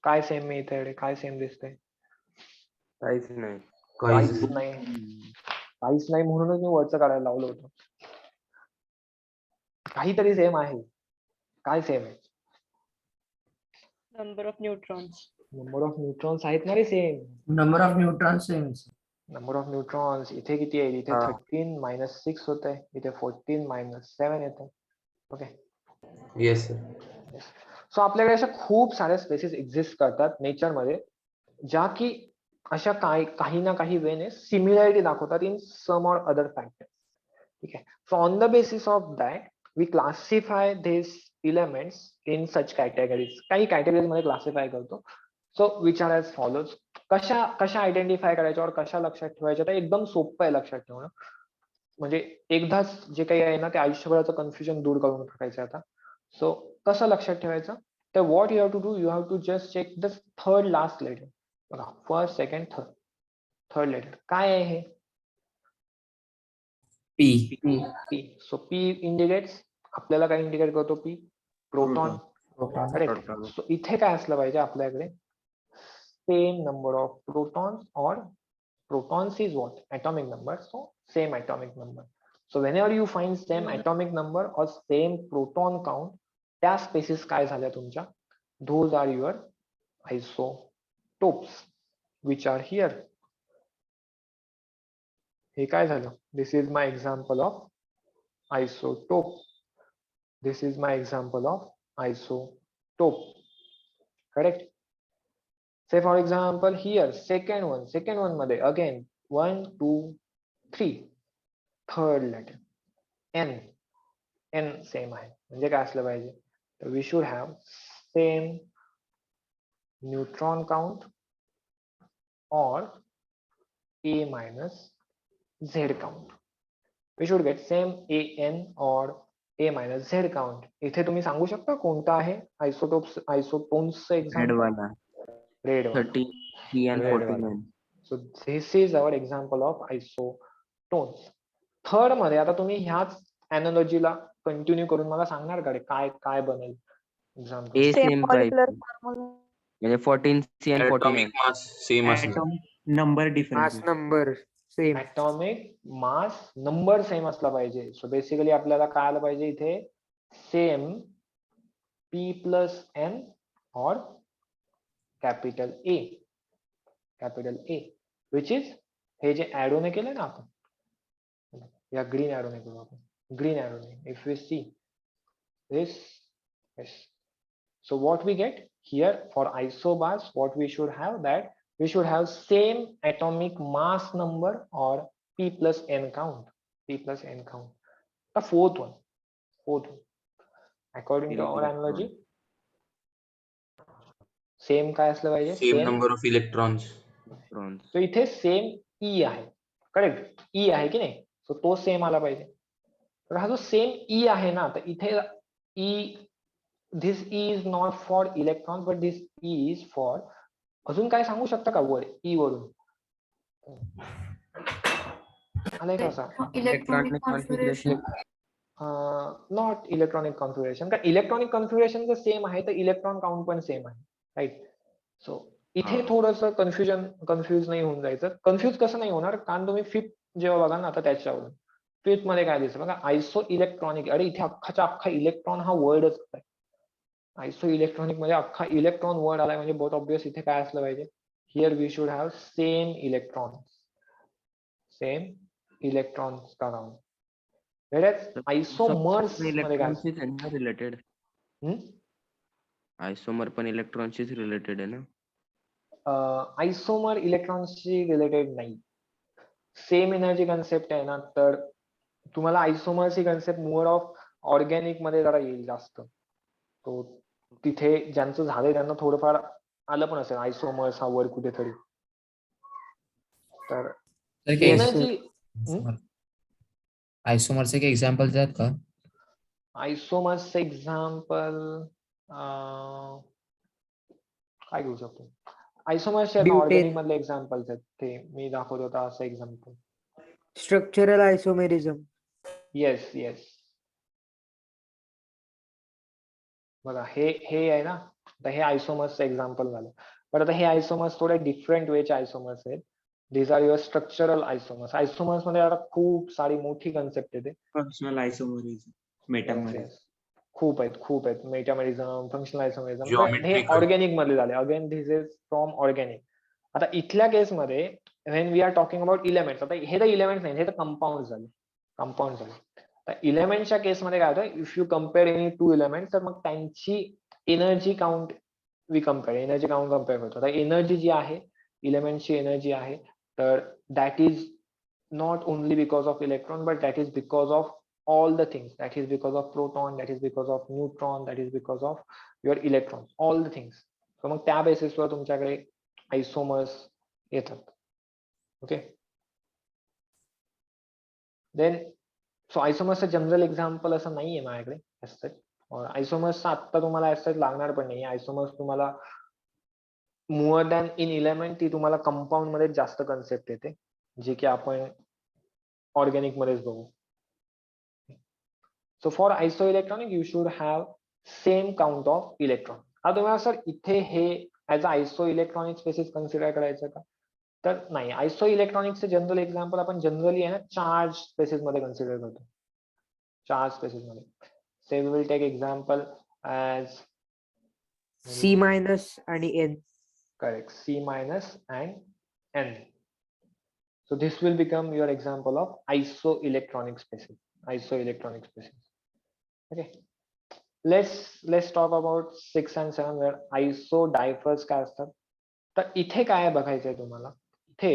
काय सेम आहे इथे, काय सेम दिसतंय, काहीच नाही. काहीच नाही म्हणूनच मी वरचं काढायला लावलं होतं. काहीतरी सेम आहे, काय सेम आहे, Number of neutrons. Number of neutrons आहेत ना रे same. Number of neutrons same. Number of neutrons इथे किती आहे, इथे 13 - 6 होत आहे, इथे 14 - 7 येत आहे. Okay, yes sir. सो आपल्याकडे अशा खूप साऱ्या स्पेसिस एक्झिस्ट करतात नेचर मध्ये, ज्या की अशा काही ना काही वेने सिमिलॅरिटी दाखवतात in some or other factors. ठीक आहे. So on the basis of that we classify this elements in such categories. काही कॅटेगरीज मध्ये क्लासिफाय करतो. So which are as follows. कशा आयडेंटिफाय करायच्या और कशा लक्षात ठेवायच्या, तर एकदम सोपं आहे लक्षात ठेवणं. म्हणजे एकदाच जे काही आहे ना ते आयुष्यभराचं कन्फ्युजन दूर करून टाकायचं आता. सो कसं लक्षात ठेवायचं, तर what you have to do, you have to just check the third last letter. बघा, फर्स्ट, सेकंड, थर्ड लेटर काय आहे हे, P. P. So P indicates, आपल्याला काय इंडिकेट करतो, पी प्रोटॉन. करेक्ट. सो इथे काय असलं पाहिजे आपल्याकडे, सेम नंबर ऑफ प्रोटॉन्स, और protons is what, atomic number, so same atomic number. So whenever you find same atomic number or same proton count, त्या स्पेसिस काय झाल्या तुमच्या, those are your isotopes which are here. हे काय झालं, this is my example of isotope. This is my example of isotope. Correct. Say for example here second one मध्ये again 1 2 3 third letter n same आहे, म्हणजे काय असलं पाहिजे, we should have same neutron count or A minus Z count. We should get same AN or A minus Z count. इथे तुम्ही सांगू शकता कोणता आहे आयसोटोन्स रेड एक्झाम्पल? वाला red 30 3 and Red 49. So this is our example of isotones. Third मध्ये आता तुम्ही ह्याच अॅनालॉजीला कंटिन्यू करून मला सांगणार का रे काय काय बनेल example? A Same same molecular price formula. म्हणजे 14C and 49. atomic mass same असणार. Number Mass difference number same. Atomic mass number same असला पाहिजे. सो बेसिकली आपल्याला काय आलं पाहिजे इथे सेम P प्लस N और कॅपिटल A विच इज हे जे ऍडोने केलं ना आपण या ग्रीन ऍडोने करू आपण ग्रीन ऍडोने if we see this yes. So what we get here for isobars, what we should have that we should have same atomic mass number or P plus N count. The fourth one. According to our analogy, same काय असलं पाहिजे? Same number of electrons. Electrons. तो इथे same E आहे, correct? E आहे की नाही? So तो सेम आला पाहिजे. तर हा जो सेम E आहे ना, तर इथे E this E is not for electrons but this E is for अजून काय सांगू शकता का वर E वरून? आलंय का असं? Electronic configuration. Not electronic configuration, कारण इलेक्ट्रॉनिक कॉन्फिगरेशन जर सेम आहे तर इलेक्ट्रॉन काउंट पण सेम आहे, राईट? सो इथे थोडस कन्फ्युज नाही होऊन जायचं. कन्फ्युज कसं नाही होणार, कारण तुम्ही फिफ्थ जेव्हा बघा ना आता त्याच्यावरून फिफ्थ मध्ये काय दिसतं बघा, आयसो इलेक्ट्रॉनिक. अरे इथे अख्खाच्या अख्खा इलेक्ट्रॉन हा वर्डच आहे. आयसो इलेक्ट्रॉनिक मध्ये अख्खा इलेक्ट्रॉन वर्ड आलाय म्हणजे बहुत ऑब्वियस इथे काय असलं पाहिजे, here we should have same electrons around. Isomers मध्ये काय रिलेटेड आयसोमर पण इलेक्ट्रॉनशीच रिलेटेड आहे ना? आयसोमर इलेक्ट्रॉन्सशी रिलेटेड नाही, सेम एनर्जी कन्सेप्ट आहे ना. तर तुम्हाला आयसोमर्स ही कन्सेप्ट मोर ऑफ ऑर्गॅनिक मध्ये जरा येईल जास्त. तो तिथे ज्यांचं झालंय त्यांना थोडंफार आलं पण असेल आयसोमर्स हा वर्ड कुठेतरी. तर एनर्जी आयसोमरचे काही एक्झाम्पल्स आहेत का? आयसोमर्स एक्झाम्पल काय घेऊ शकतो? आयसोमर्सचे Butane. ऑर्गॅनिक मधले एक्झाम्पल्स आहेत, ते मी दाखवत होता असं एक्झाम्पल. Structural isomerism. येस बघा हे आहे ना, तर हे आयसोमर्सचं एक्झाम्पल झालं. पण आता हे आयसोमर्स थोडे डिफरंट वेचे आयसोमर्स आहेत. These are your structural isomers. Isomers मध्ये आता खूप सारी मोठी कन्सेप्ट येते. Functional isomerism, metamerism. खूप आहेत. मेटामेरिझम, फंक्शनल आयसोमेरिझम, हे Geometrical. ऑर्गॅनिक मध्ये झाले. Again this is from organic. आता इथल्या केसमध्ये when we are talking about elements, आता हे तर इलेमेंट्स नाही, हे तर कंपाऊंड झाले. तर इलेमेंटच्या केसमध्ये काय होतं, if you compare any two element, तर मग त्यांची एनर्जी काउंट कम्पेअर करतो. तर एनर्जी जी आहे, इलेमेंटची एनर्जी आहे, तर that is not only because of electron but that is because of all the things. That is because of proton, that is because of neutron, that is because of your electrons, all the things. So मग त्या बेसिसवर तुमच्याकडे isomers येतात. Okay, then so आयसोमर्सचं general example असं नाहीये माझ्याकडे as सच. आयसोमर्सचा आत्ता तुम्हाला ऍज सच लागणार पण नाही. आयसोमर्स तुम्हाला मोअर दॅन इन इलेमेंट ती तुम्हाला कंपाऊंड मध्ये जास्त कन्सेप्ट येते, जे की आपण ऑर्गॅनिक मध्येच बघू. So for isoelectronic you should have same count of electron. आता तुम्हाला सर इथे हे as a isoelectronic species consider करायचं का? तर नाही, आयसोइलेक्ट्रॉनिकचे जनरल एक्झाम्पल आपण जनरली आहे ना चार्ज स्पेसिस मध्ये कन्सिडर करतो. चार्ज स्पेसिस मध्ये say we will take example as C minus आणि N. Correct, C minus and N. So this will become your example of isoelectronic species. Okay, let's talk about 6 and 7 where isodiphers काय असतात. तर इथे काय बघायचंय तुम्हाला, इथे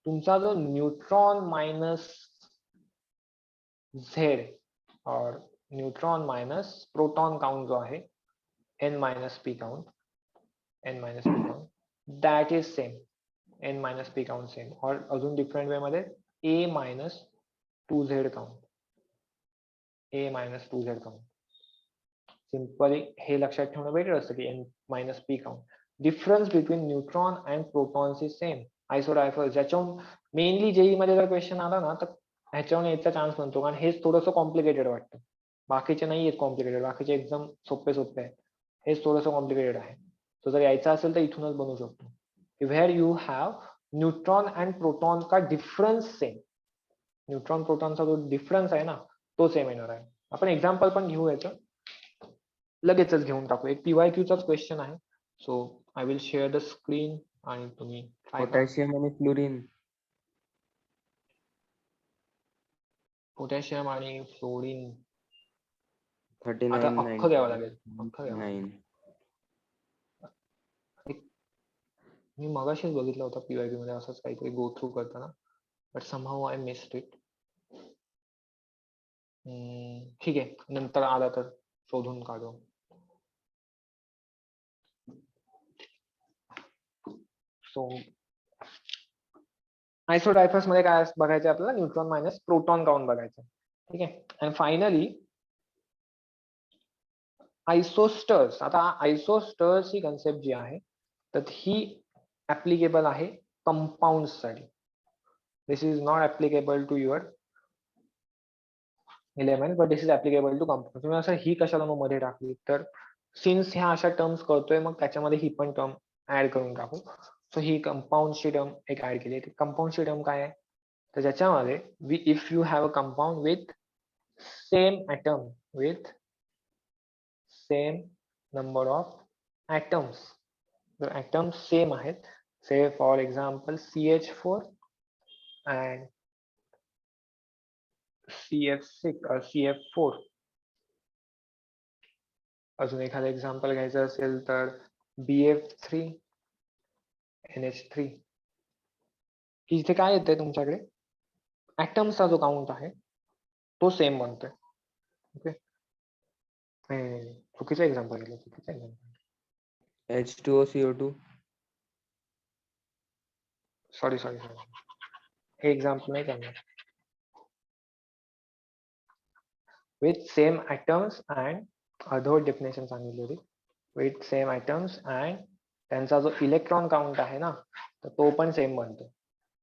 तुमचा जो न्यूट्रॉन मायनस झेड और न्यूट्रॉन मायनस प्रोटॉन काउंट जो आहे n minus p count, that is same. n minus P count same, और अजून डिफरंट वे मध्ये a minus 2z count, a minus 2z count. Simply हे लक्षात ठेवणं बेटर असतं की n minus P count. Difference between neutron and protons is same. Isodiaphers ज्याच्याहून mainly JEE मध्ये जर क्वेश्चन आला ना तर ह्याच्याहून यायचा चान्स बनतो, कारण हेच थोडंसं कॉम्प्लिकेटेड वाटतं. बाकीचे नाही आहेत कॉम्प्लिकेटेड, बाकीचे एकदम सोपे सोपे आहेत. हेच थोडंसं कॉम्प्लिकेटेड आहे. तो जर यायचा असेल तर इथूनच बनवू शकतो. Where you have neutron and proton का डिफरन्स सेम. न्यूट्रॉन प्रोटॉनचा जो डिफरन्स आहे ना तो सेम येणार आहे. आपण एक्झाम्पल पण घेऊ याचं, लगेचच घेऊन टाकू. एक PYQ चाच क्वेश्चन आहे. So I will share the screen आणि तुम्ही try करा. पोटॅशियम आणि फ्लोरीन. पोटॅशियम आणि फ्लोरीन 39, आता अख्खं द्यावं लागेल. अख्खं द्यावं लागेल. 9. मी मगाशीच बघितलं होतं PYQ मध्ये असंच काहीतरी गो थ्रू करताना, but somehow I missed it. ठीक आहे, नंतर आला तर शोधून काढू. सो आयसोडायफर्स मध्ये काय बघायचं आपल्याला, न्यूट्रॉन मायनस प्रोटॉन काउंट बघायचं. ठीक आहे. And finally isosters. आता आयसोस्टर्स ही कन्सेप्ट जी आहे तर ही ऍप्लिकेबल आहे कंपाऊंड साठी. This is not applicable to your 11, but this is applicable to compound. तुम्ही असं ही कशाला मग मध्ये टाकली, तर सिन्स ह्या अशा टर्म्स करतोय मग त्याच्यामध्ये ही पण टर्म ऍड करून टाकू. सो ही कंपाऊंडची टर्म एक ऍड केली. कंपाऊंडची टर्म काय आहे, तर ज्याच्यामध्ये if you have a compound with same atom with same number of atoms, जर ऍटम्स सेम आहेत, से for example CH4 and CF4. अजून एखादं एक्झाम्पल घ्यायचं असेल तर BF3 NH3, की इथे काय येतंय तुमच्याकडे ऍटम्सचा जो काउंट आहे तो सेम बनतोय. ओके, चुकीचं एक्झाम्पल घेतलं, चुकीचं एक्झाम्पल. H2O CO2. सॉरी हे एक्झाम्पल नाही करणार. विथ सेम ऍटम्स अँड अर्धवट डेफिनेशन सांगितली होती. विथ सेम ऍटम्स अँड त्यांचा जो इलेक्ट्रॉन काउंट आहे ना तर तो पण सेम बनतो.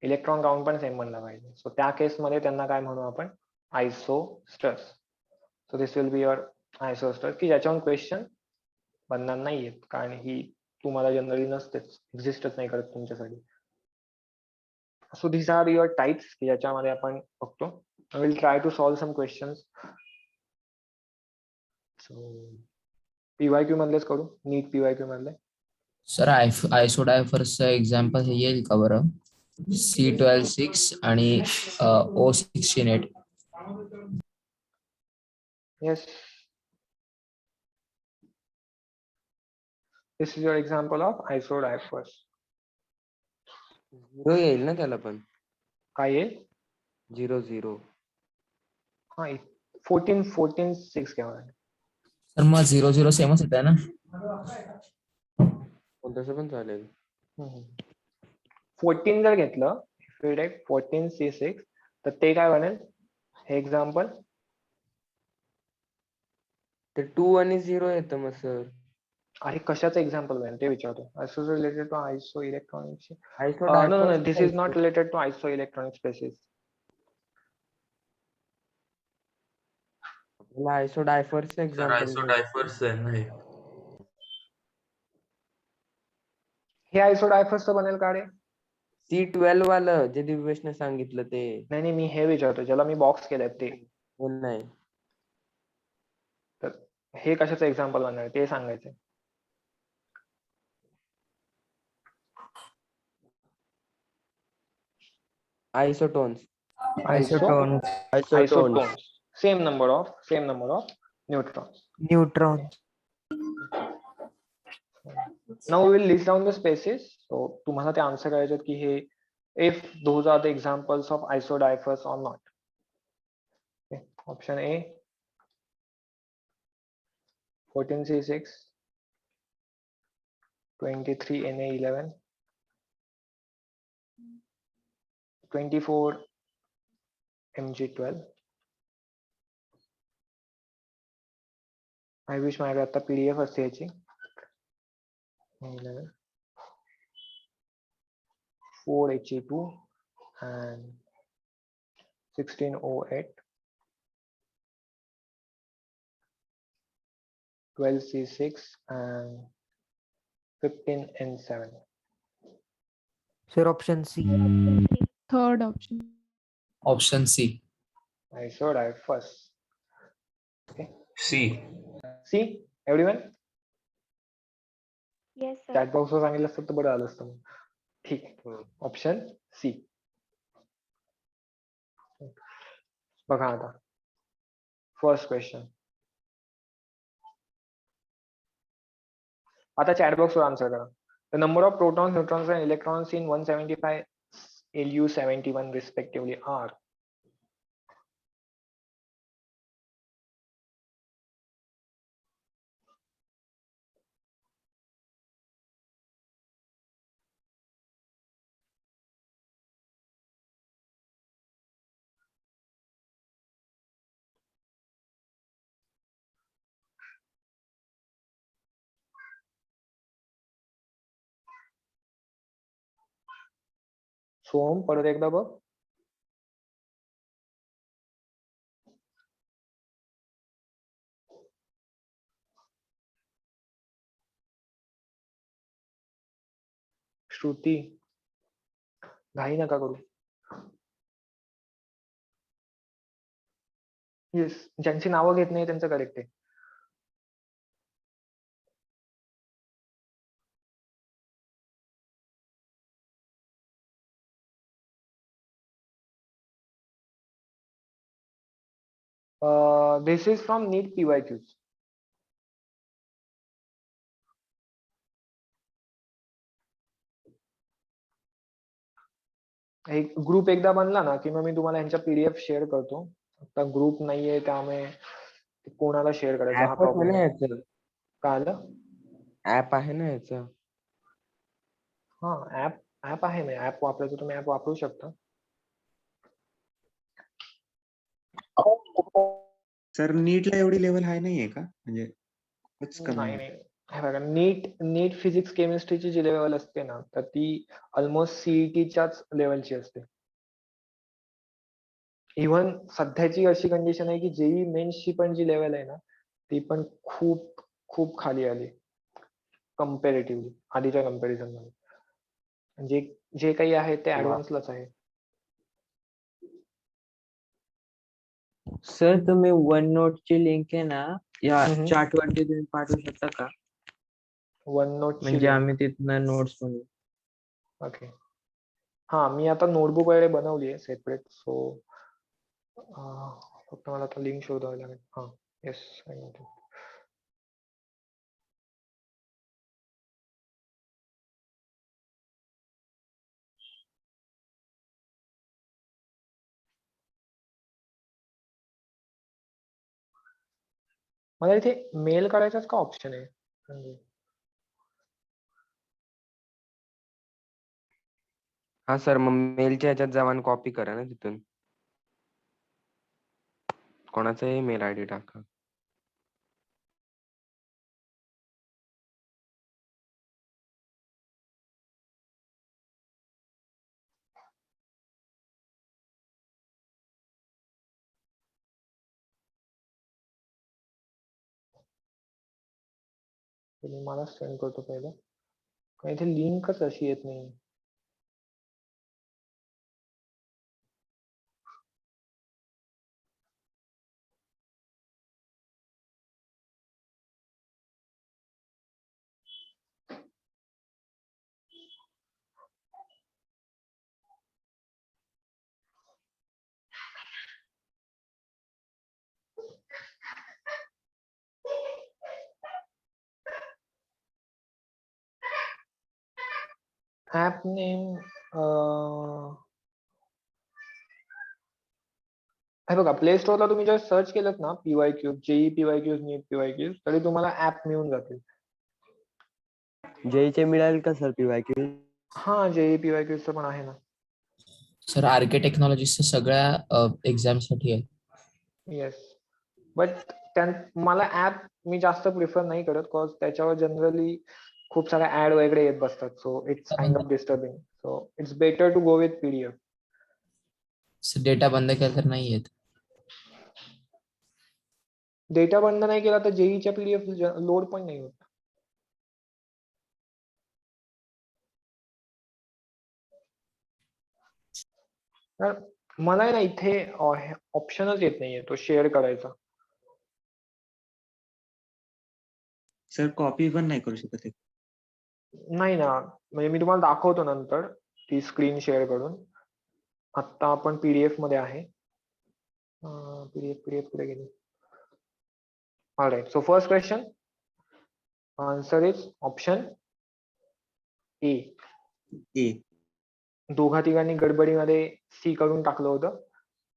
इलेक्ट्रॉन काउंट पण सेम बनला पाहिजे. सो त्या केसमध्ये त्यांना काय म्हणू आपण, isosters. So this will be your isosters, की ज्याच्यावर क्वेश्चन बनणार नाहीयेत, कारण ही तुम्हाला जनरली नसतेच, एक्झिस्टच नाही करत तुमच्यासाठी. So these are your types की ज्याच्यामध्ये आपण बघतो. I will try to solve some questions. So PYQ मधलेच करू, नीट PYQ मधले. सर आयसोडायफर्सचं एक्झाम्पल हे येईल का बरं? C12(6) आणि O16(8). Yes. This is your example of isodiapers. 0 येईल ना त्याला पण. काय येईल? 0. हा 14(6) घ्यावं लागेल. तर मग 0 सेमच येत आहे ना? तसं पण चालेल. 14 जर घेतलं 14C6 तर ते काय बनेल हे एक्झाम्पल? ते 2 आणि 0 येतं मग सर. अरे कशाचं एक्झाम्पल बनेल ते विचारतो. Iso related to iso electronics. No isodiaphers this is not related to iso electronic species. आपल्याला आयसोडायफर्सचं सर एक्झाम्पल आयसोडायफर्स आहे ना हे. हे आयसोडायफर्सचं बनेल का रे? C12 वालं जे दिव्येशने सांगितलं ते. नाही मी हे विचारतो ज्याला मी बॉक्स केलंय ते. नाही. तर हे कशाचं एक्झाम्पल बनणार ते सांगायचं. आयसोटोन्स. Isotones. Same number of neutrons. Neutron. Now we will list down the spaces. So तुम्हाला ते आन्सर करायचे की हे if those are the examples of isodiapers or not. Okay. Option A 14C6 23Na11 24 mg12. I wish माझ्याकडे आता PDF असते याची. 11 4 He2 and 1608 12 C6 and 15 N7. Sir, option C. Third option. Option C. I showed I first. C. C, everyone? Yes, sir. Chat बॉक्सवर सांगितलं असतं तर बरं आलं असतं मग. ठीक आहे. Option C. बघा आता फर्स्ट क्वेश्चन. आता चॅट बॉक्सवर आन्सर करा. The number of protons, neutrons and electrons in 175 Lu71 respectively are. Soham परत एकदा बघ. श्रुती, घाई नका करू. येस, ज्यांची नावं घेत नाही त्यांचं करेक्ट आहे. This is from NEET PYQs. एक ग्रुप एकदा बनला ना की मग मी तुम्हाला यांच्या पीडीएफ शेअर करतो. आता ग्रुप नाहीये त्यामुळे कोणाला शेअर करायचा हा ऍप आहे प्रॉब्लेम ना आहे. याचं, काय आलं? ऍप आहे ना याचं. हा ऍप आहे ना, ऍप वापरायचं तुम्ही ऍप वापरू शकता. सर नीटला एवढी लेवल हाय नाहीये का? म्हणजे खूपच कमी नाही आहे. नाही, हे बघा नीट फिजिक्स केमिस्ट्रीची जी लेवल असते ना तर ती ऑलमोस्ट सीईटीच्याच लेवलची असते. इव्हन सध्याची अशी कंडिशन आहे की जेई मेन्सची पण जी लेवल आहे ना ती पण खूप खूप खाली आली कम्पॅरेटिव्हली आधीच्या कम्पॅरिझन मध्ये. म्हणजे जे काही आहे ते ऍडव्हान्सलाच आहे. सर तुम्ही वन नोट ची लिंक आहे ना या हम्म. चार्ट वरती तुम्ही पाठवू शकता का? वन नोट म्हणजे आम्ही तिथनं नोट्स बनवू. ओके. हा मी आता नोटबुक वगैरे बनवली आहे सेपरेट. सो फक्त मला आता लिंक शोधावी लागेल. हा येस, मला इथे मेल करायचाच का ऑप्शन आहे? म्हणजे हा सर, मग मेलच्या ह्याच्यात जावा आणि कॉपी करा ना तिथून. कोणाचाही मेल आयडी टाका. तुम्ही मला सेंड करतो पहिलं. कारण इथे लिंकच अशी येत नाही. ऍप नेम हे बघा, प्ले स्टोअरला तुम्ही जर सर्च केलं ना PYQ, जेई PYQ, नीट PYQ तरी तुम्हाला ऍप मिळून जातील. जेईचे मिळाल का सर PYQ? हा जेई PYQ पण आहे ना. सर आर्के टेक्नॉलॉजीच्या सगळ्या एक्झाम साठी आहे. येस, बट मला ऍप मी जास्त प्रिफर नाही करत, कॉज त्याच्यावर जनरली खूप साऱ्या ऍड वगैरे येत बसतात. So it's kind of disturbing. So it's better to go with PDF. Data बंद केला तर नाही येत. डेटा बंद नाही केला तर जेईच्या पीडीएफ लोड पण नाही होत. तर मला आहे ना इथे ऑप्शनच येत नाहीये तो शेअर करायचा. सर कॉपी पण नाही करू शकत आहे. नाही ना, म्हणजे मी तुम्हाला दाखवतो नंतर ती स्क्रीन शेअर करून. आता आपण पीडीएफ मध्ये आहे. पीडीएफ कुठे गेली? Alright, so first question answer is option A. A. दोघा तिघांनी गडबडीमध्ये सी करून टाकलं होतं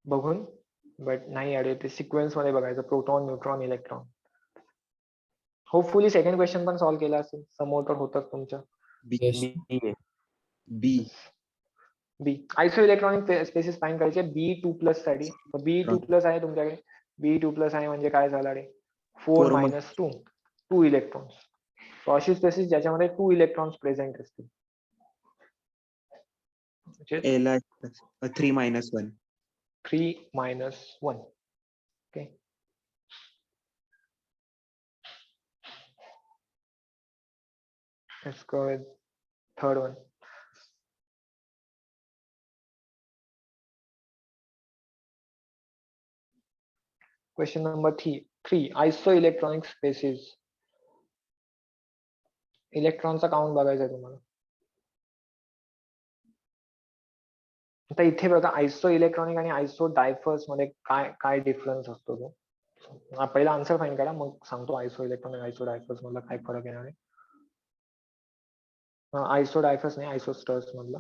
बघून, बट नाही अरे ते सिक्वेन्स मध्ये बघायचं, proton, neutron, electron. Hopefully second question पण सॉल्व्ह केला असेल, समोर तर होतच तुमच्या. Yes. बी. बी आयसो इलेक्ट्रॉनिक स्पेसिस फाइंड करायचे B2+ साठी. B2+ आहे तुमच्याकडे. B2+ आहे म्हणजे काय झालं रे? 4 - 2 2 इलेक्ट्रॉन्स. सो अशी स्पेसिस ज्याच्यामध्ये 2 इलेक्ट्रॉन्स प्रेझेंट असतील. एला 3 - 1. 3 - 1. Okay. Let's go with third one. Question number 3. Isoelectronic species. इलेक्ट्रॉनचा काउंट बघायचा आहे तुम्हाला. आता इथे बघा आयसो इलेक्ट्रॉनिक आणि आयसो डायफर्स मध्ये काय काय डिफरन्स असतो तो. पहिला आन्सर फाइंड करा, मग सांगतो आयसो इलेक्ट्रॉनिक आयसो डायफर्स मधला काय फरक येणार आहे. आयसो डायफर्स नाही, आयसो स्टर्स मधला.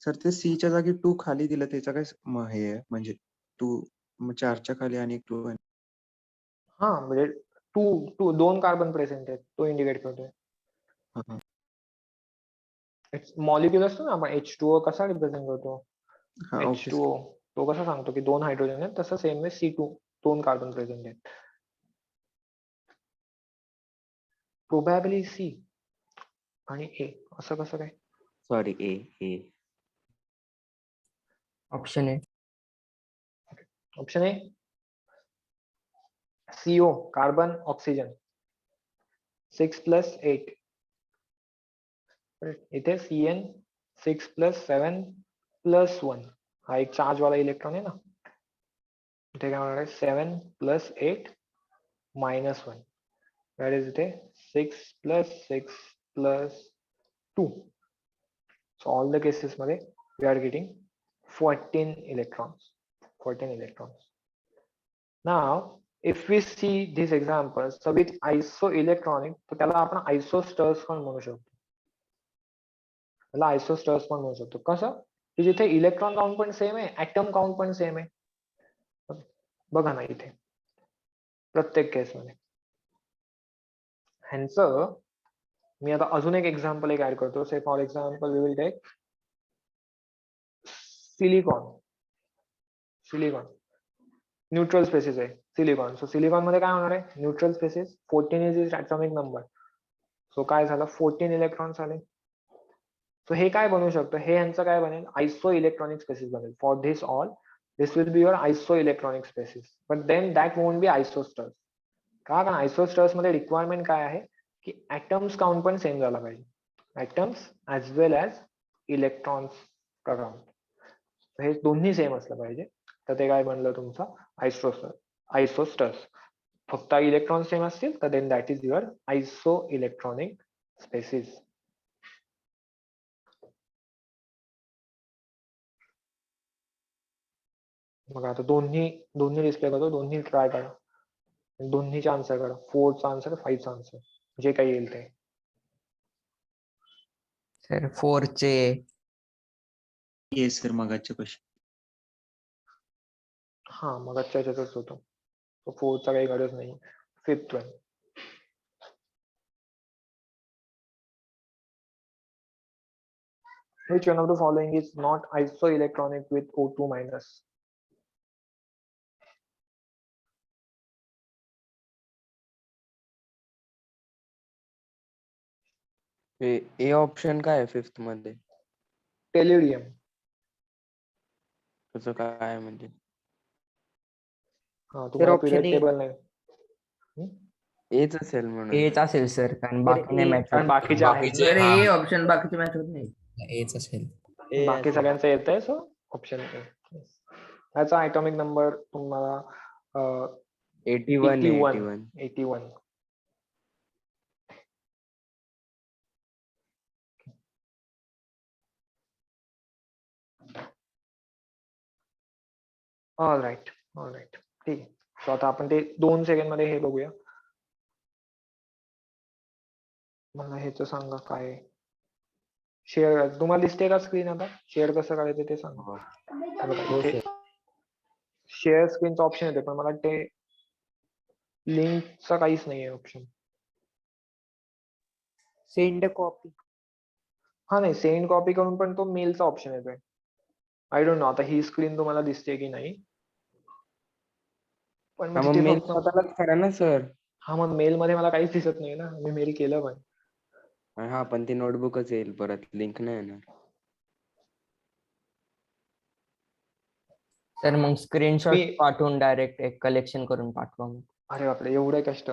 सर ते सी च्या जागी 2 खाली दिलं त्याचा काय हे आहे म्हणजे 2 4च्या खाली आणि 2 आहे. हा म्हणजे 2 कार्बन प्रेझेंट आहेत, तो इंडिकेट करतोय. मॉलिक्युल असतो ना, आपण H2O कसा रिप्रेझेंट करतो? H2O तो कसा सांगतो की 2 हायड्रोजन आहेत, तसं same way C2 2 carbon present आहेत. प्रोबॅबली सी आणि ए असं कसं काय? Sorry, A. Option A. Option A CO carbon oxygen 6 + 8. इथे CN 6 + 7 + 1 हा एक चार्ज वाला इलेक्ट्रॉन आहे ना. इथे काय होणार आहे? 7 + 8 - 1. दॅट इज इथे 6 + 6 + 2. So all the cases मध्ये we are getting 14 electrons. 14 electrons. Now if we see these examples, so with isoelectronic तर त्याला आपण isosters पण म्हणू शकतो. त्याला isosters पण म्हणू शकतो. कसं? की जिथे इलेक्ट्रॉन काउंट पण सेम आहे, ऍटम काउंट पण सेम आहे. बघा ना इथे प्रत्येक केस मध्ये. ह्यांचं मी आता अजून एक एक्झाम्पल ऍड करतो. Say for example we will take silicon. Neutral species आहे सिलिकॉन. सो सिलिकॉन मध्ये काय होणार आहे? Neutral species 14 is is atomic number. So काय झालं? 14 इलेक्ट्रॉन्स आले. सो हे काय बनू शकतं? हे यांचं काय बनेल? आयसो इलेक्ट्रॉनिक स्पेसिस बनेल. For this all this will be your iso electronic species, but then that won't be isosters. का? कारण आयसोस्टर्स मध्ये रिक्वायरमेंट काय आहे की ऍटम्स काउंट पण सेम झाला पाहिजे. ऍटम्स ऍज वेल ऍज इलेक्ट्रॉन्स काउंट हे दोन्ही सेम असलं पाहिजे. तर ते काय बनलं तुमचं? आयसोस्टर्स. फक्त इलेक्ट्रॉन सेम असतील तर then that is your iso electronic species. मग आता दोन्ही डिस्प्ले करतो, दोन्ही ट्राय करा, दोन्हीचा आन्सर करा. 4चा आन्सर, 5चा आन्सर, जे काही येईल ते. सर 4चे येस सर मगाच्या क्वेश्चन. हा मग याच्यातच होतो. तो फोर्थचा काही गरज नाही. Fifth one. Which one of the following is not isoelectronic with O2 minus? A option काय आहे फिफ्थ मध्ये? टेल्युडियम. त्याचं काय आहे म्हणजे? हा तुम्हाला option पिरियड A. टेबल नाही. एच असेल म्हणून. एच असेल सर, कारण बाकी नाही A. मॅच कारण बाकीचे आहेत. बाकीचे सर हा, ए ऑप्शन बाकीचे मॅच होत नाही. एच असेल. बाकी सगळ्यांचं येत आहे, सो ऑप्शन ए. ह्याचा ॲटॉमिक नंबर तुम्हाला 81. All right. ठीक आहे. सो आता आपण ते 2 सेकंड मध्ये हे बघूया. मला ह्याचं सांगा काय शेअर तुम्हाला दिसते का स्क्रीन? आता शेअर कसं करायचं ते सांगा. शेअर स्क्रीनचा ऑप्शन येते, पण मला वाटते लिंकचा काहीच नाहीये ऑप्शन. Send a copy. हा नाही, सेंड कॉपी करून पण तो मेलचा ऑप्शन येतोय. आय डोंट नो आता ही स्क्रीन तुम्हाला दिसते की नाही, पण हा, मग मग तिथे मेल फक्त स्वतःलाच करा ना सर. हा मग मेल मध्ये मला काहीच दिसत नाही ना, मी मेल केलं पण. हा, पण ती नोटबुकच येईल परत, लिंक नाही येणार. सर मग स्क्रीनशॉट मी- पाठवून डायरेक्ट एक कलेक्शन करून पाठवा मग. अरे बापरे, एवढे कष्ट.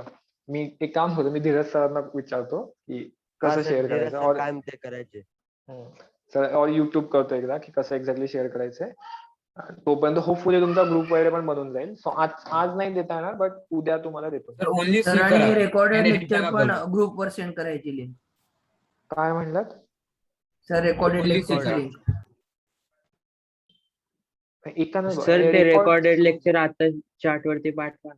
मी एक काम करतो, मी धीरज सरांना विचारतो की कसं शेअर करायचं, और काय ते करायचे. सर और युट्यूब करतो एकदा की कसं एक्झॅक्टली शेअर करायचंय. तोपर्यंत होपफुली तुमचा ग्रुप वगैरे पण बनून जाईल. सो आज नाही देता येणार, बट उद्या तुम्हाला देतो. तर ओनली सर आणि रेकॉर्डेड लेक्चर पण ग्रुप वर सेंड करायची लिंक. काय म्हणलात? Sir recorded Only लेक्चरची record. Link. एका नाही सर ते record- रेकॉर्डेड लेक्चर आता चॅट वरती पाठवा.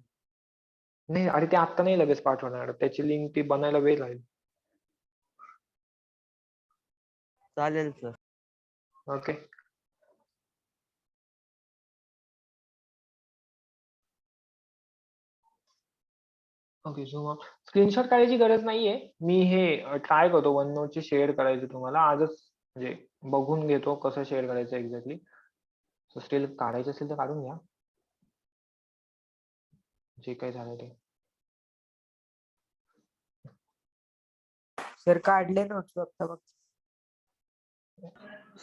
नाही, अरे ते आता नाही लगेच पाठवणार, त्याची लिंक ती बनायला वेळ लागेल. चालेल sir. Okay. Okay, so screenshot काढायची गरज नाहीये. मी हे ट्राय करतो वन नोटची शेअर करायची तुम्हाला आजच, म्हणजे बघून घेतो कसं शेअर करायचं एक्झॅक्टली. सो स्टील काढायचं असेल तर काढून घ्या, जे काही झालं ते. सर काढले नोट्स आता बघ.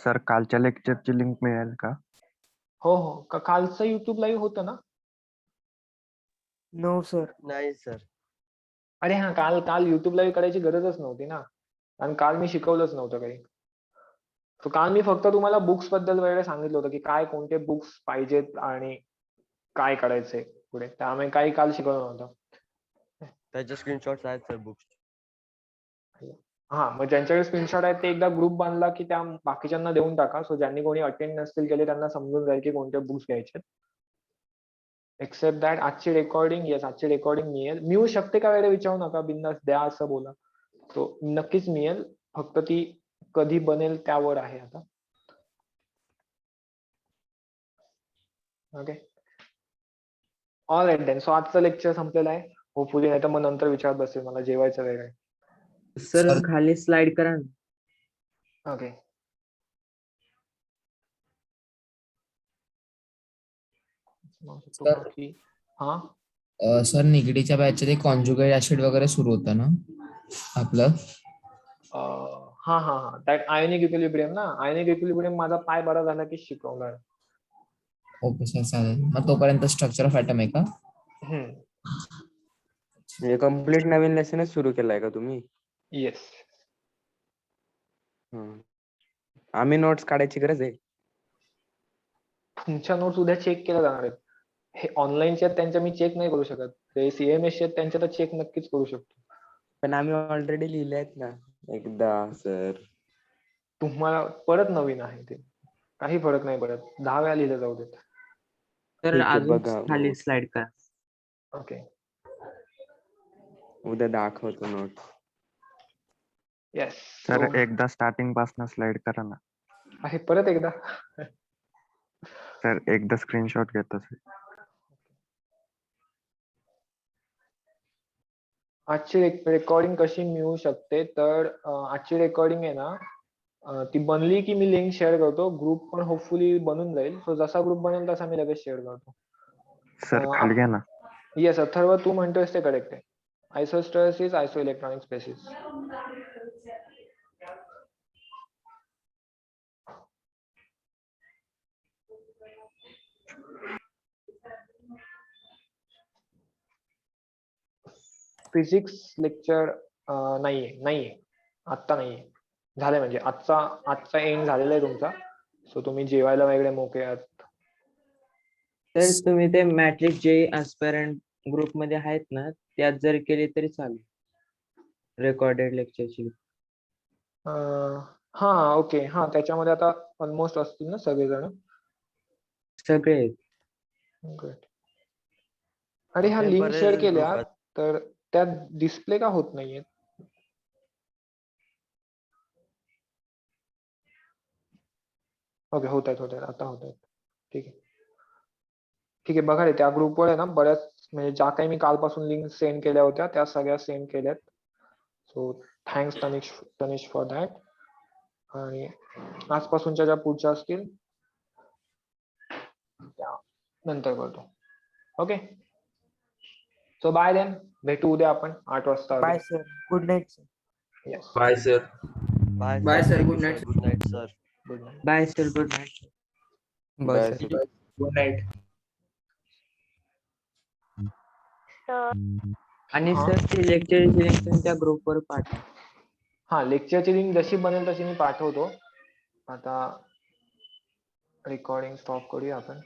सर कालच्या लेक्चरची लिंक मिळेल का? हो, कालचं युट्यूब लाईव्ह होतं ना? No sir. नाही सर. अरे हा, काल युट्यूब लाईव्ह करायची गरजच नव्हती ना, आणि काल मी शिकवलंच नव्हतं काही. तर काल मी फक्त तुम्हाला बुक्स बद्दल वगैरे सांगितलं होतं की काय कोणते बुक्स पाहिजेत आणि काय करायचंय पुढे, त्यामुळे काही काल शिकवलं नव्हतं. त्याचे स्क्रीनशॉट्स आहेत सर बुक्स. हा, मग ज्यांच्याकडे स्क्रीनशॉट आहेत ते एकदा ग्रुप बांधला की त्या बाकीच्यांना देऊन टाका. सो ज्यांनी कोणी अटेंड नसतील केले त्यांना समजून जाईल की कोणते बुक्स घ्यायचे. एक्सेप्ट दॅट आजची रेकॉर्डिंग मिळेल. मिळू शकते का वगैरे विचारू नका, बिंदास द्या असं बोला. तो नक्कीच मिळेल, फक्त ती कधी बनेल त्यावर आहे आता. Okay, all right then. So आजचं लेक्चर संपलेलं आहे. होपफुली, नाही तर मग नंतर विचारत बसेल, मला जेवायचं वेळ आहे. Sir Sir. खाली स्लाइड करा ना. ओके. हा, सर निगडीच्या बॅचचे ते कॉन्जुगेट ऍसिड वगैरे सुरू होतं ना आपलं? हा, दॅट आयोनिक इक्विलिब्रियम ना. आयोनिक इक्विलिब्रियम माझा पाय बरा झाला की शिकवणार. ओके सर, चालेल. मग तोपर्यंत स्ट्रक्चर ऑफ ॲटम आहे का? म्हणजे कम्प्लीट नवीन लेसनच सुरू केलाय का तुम्ही? येस. आम्ही नोट्स काढायची गरज आहे? तुमच्या नोट्स उद्या चेक केल्या जाणार आहेत. हे ऑनलाईनचे आहेत, त्यांच्या मी चेक नाही करू शकत. ते CMS आहेत, त्यांच्या तर चेक नक्कीच करू शकतो. पण आम्ही ऑलरेडी लिहिले आहेत ना एकदा सर. तुम्हाला परत नवीन आहे ते, काही फरक नाही पडत. 10 वेळा लिहिलं जाऊ देत. सर ठीक आहे, अजून बघा खाली मग. स्लाइड करा. ओके. उद्या दाखवतो नोट. येस. सर एकदा स्टार्टिंग पासून स्लाइड करा ना. आहे परत एकदा. सर एकदा स्क्रीनशॉट घेतो सर. आजची रेकॉर्डिंग कशी मिळू शकते तर आजची रेकॉर्डिंग आहे ना ती बनली की मी लिंक शेअर करतो. ग्रुप पण होपफुली बनून जाईल. सो जसा ग्रुप बनेल तसा मी लगेच शेअर करतो. सर खाली घ्या ना. येस अथर्व, तू म्हणतोयस ते करेक्ट आहे. Isosters is iso electronic species. Physics lecture नाहीये आत्ता नाहीये. झालंय म्हणजे आजचा एंड झालेला आहे तुमचा. सो तुम्ही जेवायला वगैरे मोकळे आहात. तर तुम्ही ते मॅट्रिक जे एस्पायरंट ग्रुप मध्ये आहेत ना, त्यात जर केली तरी चालेल रेकॉर्डेड लेक्चरची. हा ओके. हा त्याच्यामध्ये आता ऑलमोस्ट असतील ना सगळेजण. सगळे आहेत. Good. अरे हा आपले लिंक बरेच शेअर group केल्या आहेत. तर त्यात डिस्प्ले का होत नाहीये? ओके होत आहेत आता होत आहेत. ठीक आहे ठीक आहे. बघा रे त्या ग्रुपवर आहे ना बऱ्याच म्हणजे ज्या काही मी कालपासून लिंक सेंड केल्या होत्या त्या सगळ्या सेंड केल्यात. So thanks Tanish for that. आणि आजपासूनच्या ज्या पुढच्या असतील त्या नंतर करतो. Okay so bye then. भेटू उद्या आपण 8 वाजता. Bye sir. Good night sir. Yes bye sir. Bye, sir. Good night. Good night sir. Good night. Bye sir, good night. Bye sir. Good night. आणि हा. सर ते लेक्चरची लिंक त्या ग्रुपवर पाठवा. हा लेक्चरची लिंक जशी बनेल तशी मी पाठवतो. आता रेकॉर्डिंग स्टॉप करूया आपण.